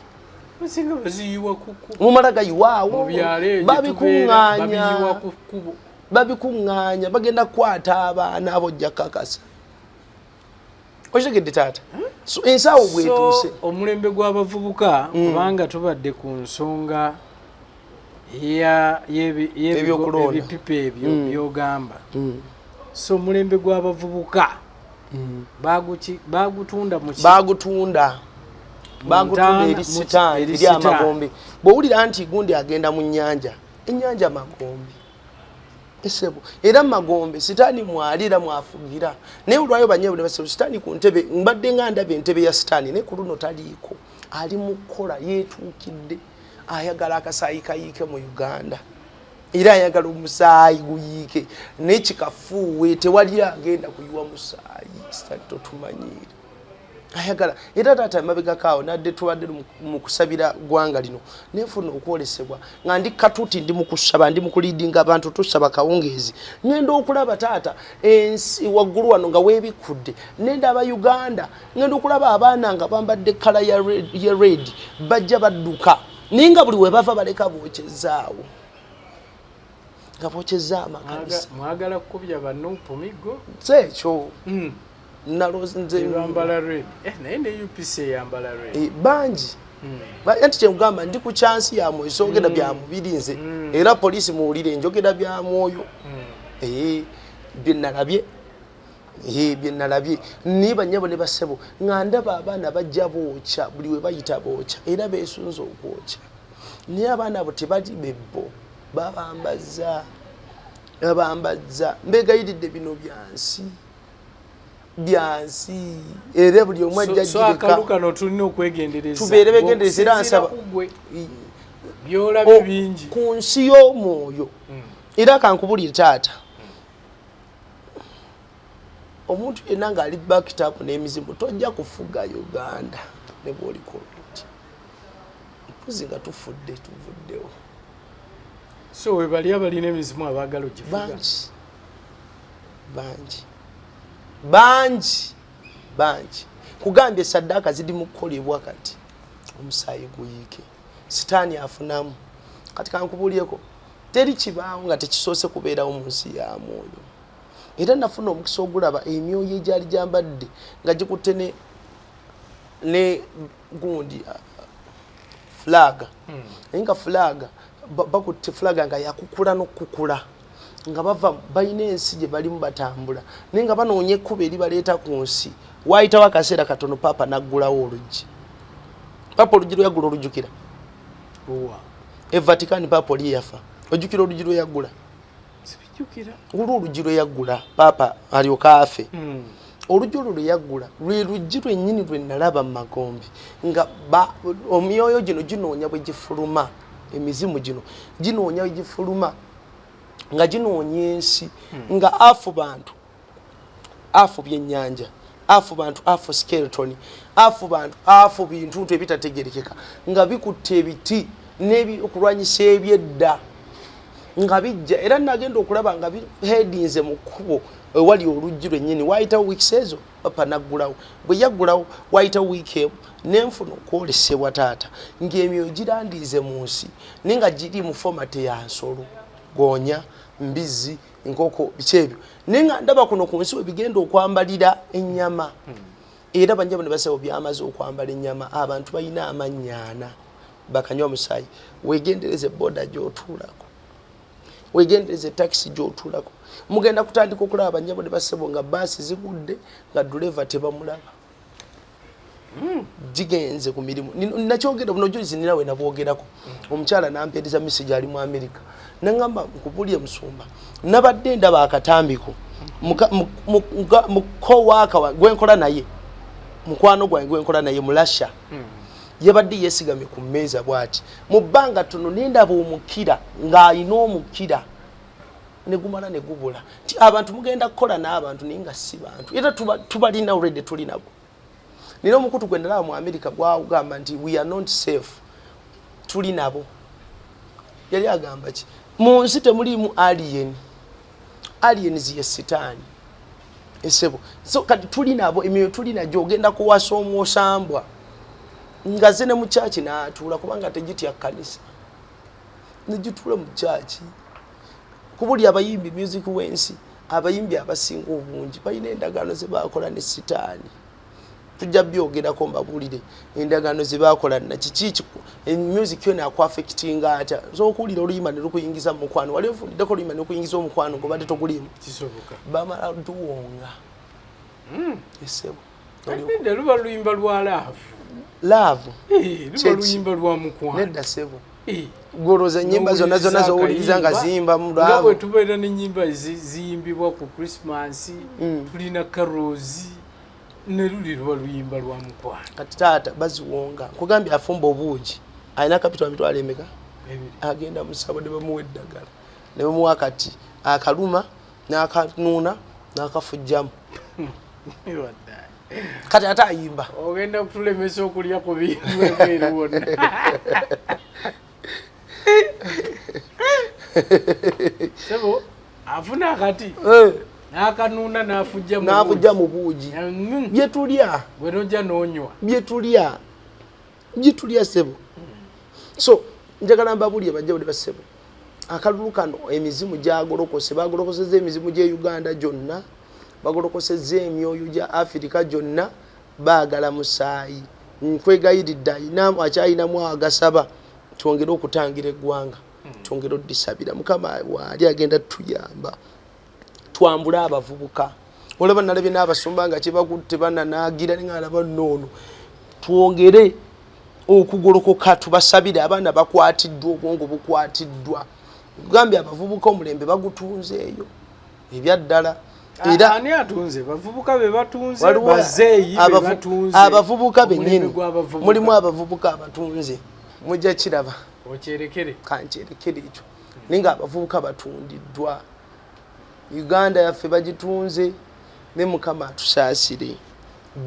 musinga baziyiwa kuku mumala gayiwaawo babikuŋŋaanya bagenda kukwata abaana abojja kakasa okitegedde taata ensaawo bwetuuse omulembe gw'abavubuka kubanga tubadde ku nsonga ebipipa ebyo byogamba so omulembe gw'abavubuka bagutunda eri sitaani eri amagombe bw'owulira nti gundi agenda mu nnyanja ennyanja magombe esebo era magombe sitaani mwalira mwafugira naye olwayo banyewe ne basebo sitaani ku ntebe mbadde nga ndaba entebe ya sitaani naye ku luno taliiko ali mu kukola yeetuukidde ayagala akasaayi kayiike mu Uganda era ayagala omusaayi guyiike n'ekikafuuwe tewali agenda kuyiwa musaayi sitaani totumanyiire ayagala era taata mabega kaawo nadde tubadde mu kusabira gwanga lino nenfuna okwolesebwa nga ndi katuti ndi mu kusaba ndi mu kulidinga abantu tusaba kawungeezi ngenda okulaba taata ensi waggulu wano nga weebikudde nenda aba Uganda ngenda okulaba abaana nga bambadde kala ya red bajja badduka ninga buli we bava baleka bookyezaawo nga bookyeza amakanisa mwagala kukubya bannupu migo sekyo naloze yambala red naye ne UPC yambala red banji anti kyemugamba ndi ku chansi ya mwoyo sogera bya mubiri nze era polisi muwulire njogera bya mwoyo byenalabye niba nyabo ne basebo ngandaba abaana bajja bookya buli we bayita bookya era beesunza okwokya naye abaana abo tebali bebbo babambaza mbegayiridde bino byansi era buli omu ajja akaluka tulina okwegendereza tubeere begendereza era nsaba byolabye bingi ku nsi y'omwoyo era kankubulire taata omuntu yenna ng'ali backed n'emizimu tojja kufuga Uganda ne bw'oliko oluti mpuzi nga tuvuddewo so we bali abalina emizimu abaagala ogifuga bangi kugambye saddaaka ziri mu kukolebwa kati omusaayi guyiike sitaani afunamu kati kankubulyeko teri kibaawo nga tekisoose kubeerawo mu nsi ya mwoyo era nafuna omukisa ogulaba emyoyo egyali gyambadde nga gikutte ne gundi flaga naye nga flaga bakutte flaga nga yakukula n'okukula nga bava balina ensi gye balimu batambula naye nga banoonya ekkuba eri baleeta ku nsi waayitawo akaseera katono paapa naggulawo oluggi paapa oluggi lwe yaggula olujjukira Vatican paapa oli yafa ojjukira oluggi lwe yaggula olwo oluggi lwe yaggula paapa alyoka afe oluggi olwo lwe yaggula lwe luggi lwennyini lwe nalaba mu magombe nga omyoyo gino ginoonya bwe gifuluma emizimu gino ginoonya bwe gifuluma nga ginoonya ensi nga afu bantu afu byennyanja afu bantu afu skeleton afu bantu afu bintu ebitategerekeka nga bikutte ebiti n'ebyokulwanyisa ebyedda nga bijja era nagenda okulaba nga headinze mu kkubo ewali oluggi lwennyini waayitawo wiiki ezo papa naggulawo bwe yaggulawo waayitawo wiiki emu nenfuna okwolesebwa taata ng'emyoyo girandiize mu nsi naye nga giri mu fomate ya nsolo goonya mbizi enkoko biki ebyo naye nga ndaba kuno ku nsi we bigenda okwambalira ennyama era banjabo ne basaba byamaze okwambala ennyama abantu balina amannya 4 bakanywa musaayi wegendereze boda gy'otuulako wegendereze taxi gy'otuulako mugenda kutandika okulaba banjabo ne basebo nga baasi zigudde nga duleva tebamulaba jigenze ku mirimu nakyogera buno julizi ninawe nabwogerako omukyala nampeereza message ali mu America nangamba nkubulye musumba nabadde ndaba akatambiko mukowaka gwenkola naye mukwano gwange gwenkola naye mulasha yabadde yesigamye ku mmeeza bwati mu bbanga tono nendaba omukira ng'alina omukira ne gumala ne gubula ti abantu mugenda kukola n'abantu naye nga si bantu era tubalina already tuli nabo nina omukutu gwendalaba mu America gwagamba nti we are not safe tuli nabo yali agamba ki mu nsi temulimu aliens ye sitaani esebo so kati tuli nabo emyoyo tuli najyo ogenda kuwasa omwosambwa nga ze ne mu church n'atuula kubanga tegitya kanisa nigituula mu church kubuli abayimbi music wensi abayimbi abasinga obungi balina endagaano ze bakola ne sitaani tujja byogerako mbabulire endagaano ze bakola na kiki music yona akwaffectinga ata so okuwulira oluyimba ne lukuyingiza mu mukwano wali ofuliddeko oluyimba ne lukuyingiza omukwano ngobadde togulimu kisoboka bamala luwonga esebo nde luba luyimba lwa love luba luyimba lwa mukwano nedda sebo goroza ennyimba zonna zowuliriza nga ziyimba mu love bwe tubeera n'ennyimba ziyimbibwa ku Christmas tulina carols ne luba luyimba lwa mukwano kati taata baziwonga nkugambye afumba obuugi alina kapito emitwalo emeka agenda mu ssabo ne bamuwa eddagala ne bamuwa akati akaluma n'akanuuna n'akafujjamu kati ate ayimba ogenda kutulemesa okulya ku bintu wonna sebo afuna akati n'akanuuna n'afujja mu buugi byetulya bwe nojja n'onywa byetulya sebo so njagala mbabulye bajja buli basebo akalulu kano emizimu gyagolokose bagolokoseza emizimu gye Uganda gyonna bagolokoseza emyoyo gya Afrika gyonna baagala musaayi nkwegayiridde akyayinamu agasaba twongere okutangira eggwanga twongere oddisabira mukama waali agenda tuyamba twambule abavubuka olaba nalabye n'abasumba nga kyebakutte bananaagira nengalaba noono twongere okugolokoka tubasabire abaana bakwatiddwa obwongo bukwatiddwa gambye abavubuka omulembe bagutunzeeyo ebyaddala era ani atunze bavubuka be batunze bazeeyi be batunze abavubuka bennyini mulimu abavubuka abatunze mujja kiraba okyerekere kancerekere ekyo ninga abavubuka batundiddwa Uganda yaffe bagitunze ne mukama atusaasire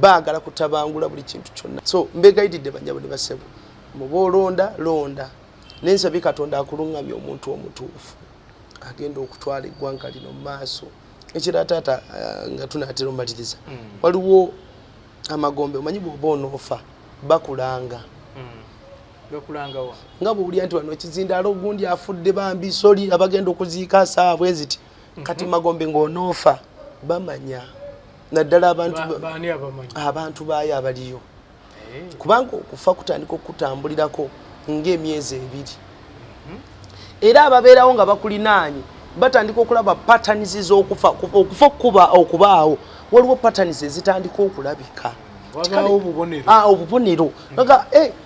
baagala kutabangula buli kintu kyonna so mbegayididde banyabo ne basebo muboolonda londa nensabi Katonda akulungamya omuntu omutuufu agenda okutwala eggwanga lino mu maaso ekira taata nga tunaatera omaliriza waliwo amagombe omanyi bw'oba onoofa bakulanga nga bw'owulira nti wano kizindaalo ogundi afudde bambi soli abagenda okuziika saabwe ziti kati magombe ng'onoofa bamanya naddala abantu baayo abaliyo kubanga okufa kutandika okutambulirako ng'emyezi 2 era ababeerawo nga bakulinaanye batandika okulaba patterns z'okufa okuba okubaawo waliwo patterns ezitandika okulabika obubonero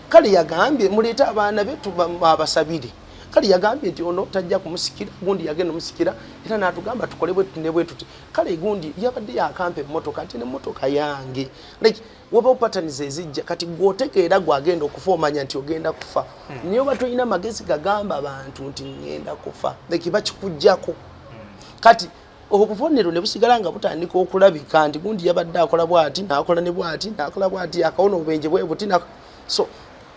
kale yagambye muleete abaana be abasabire kale yagambye nti ono tajja kumusikira gundi yagenda musikira era n'atugamba tukole bwe tuti kale gundi yabadde yakampa emmotoka nti n'emmotoka yange like wabawo patterns ezijja kati gwotegeera gwagenda okufa omanya nti ogenda kufa niyo batolina magezi gagamba abantu nti ngenda kufa like bakikujjako kati obubonero ne busigala nga butandika okulabika nti gundi yabadde akola bwati n'akola ne bwati n'akola bwati akawona obubenje bwe buti so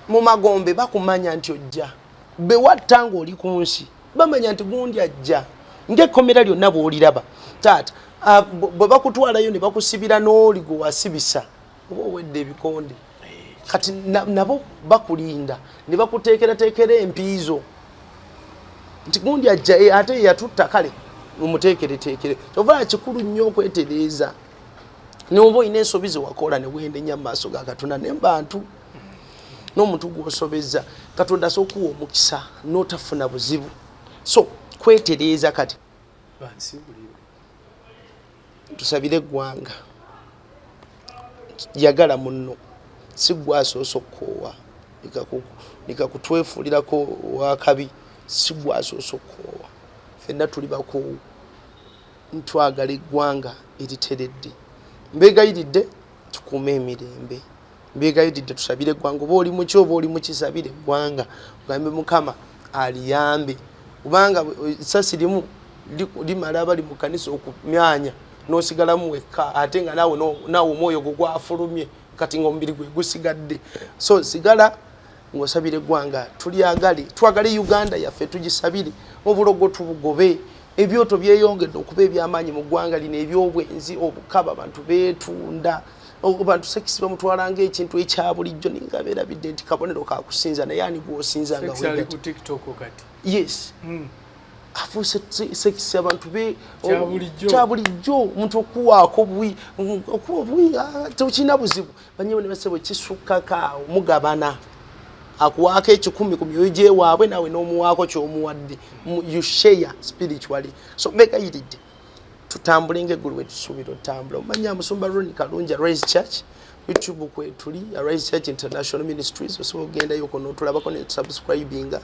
mu magombe bakumanya nti ojja bewatta ng'oli ku nsi bamanya nti gundi ajja ng'ekkomera lyonna bw'oliraba taata bwe bakutwalayo ne bakusibira n'oli gwe wasibisa oba owedde ebikonde kati nabo bakulinda ne bakuteekerateekera empiizo nti gundi ajja ate yatutta kale mumuteekereteekere kyova kikulu nnyo okwetereeza n'oba olina ensobi ze wakola ne wenda ennyo mu maaso ga Katonda n'embantu n'omuntu gw'osobeza Katonda asookuwa omukisa n'otafuna buzibu so kwetereeza kati tusabire eggwanga yagala munno si gwe asoose okkoowa nikakutwefuulirako wakabi si gwe asoose okkoowa ffenna tuli bakoowu ntwagala eggwanga eriteredde mbegayiridde tukuume emirembe mbegayiridde tusabire eggwanga oba oli muki oba oli mukisabire eggwanga ogambe mukama aliyambe kubanga essasi limu limala abali mu kanisa okumyanya n'osigalamu wekka ate nga naawe omwoyo gwo gwafulumye kati ng'omubiri gwe gusigadde so sigala ngosabire gwanga twagale Uganda yaffe tugisabire obulogo tubugobe ebyoto byeyongedde okuba ebyamanyi mu gwanga lino ebyobwenzi obukaba abantu betunda abantu sekisi bamutwalanga ekintu ekyabulijjo ningabeera bidde nti kabonero kakusinza naye ani gwosinza nga wewe ku TikTok kati yes afuse sekisi abantu be kyabulijjo omuntu okuwaako bwi tukina buzibu banyewe ne basebo kisukkakaawo mugabana akuwaako 10 ku myoyo gye waabwe nawe n'omuwaako ky'omuwadde you share spiritually so mbegayiridde tutambule ng'eggulu bwe tusuubira otambula omanya Musumba Ronnie Kalungi Rise Church YouTube kwetuli Rise Church International Ministries osobola ogendayo kono otulabako ne subscribinga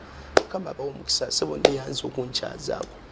kama bawo mukisa sebo neyanza okunkyazaako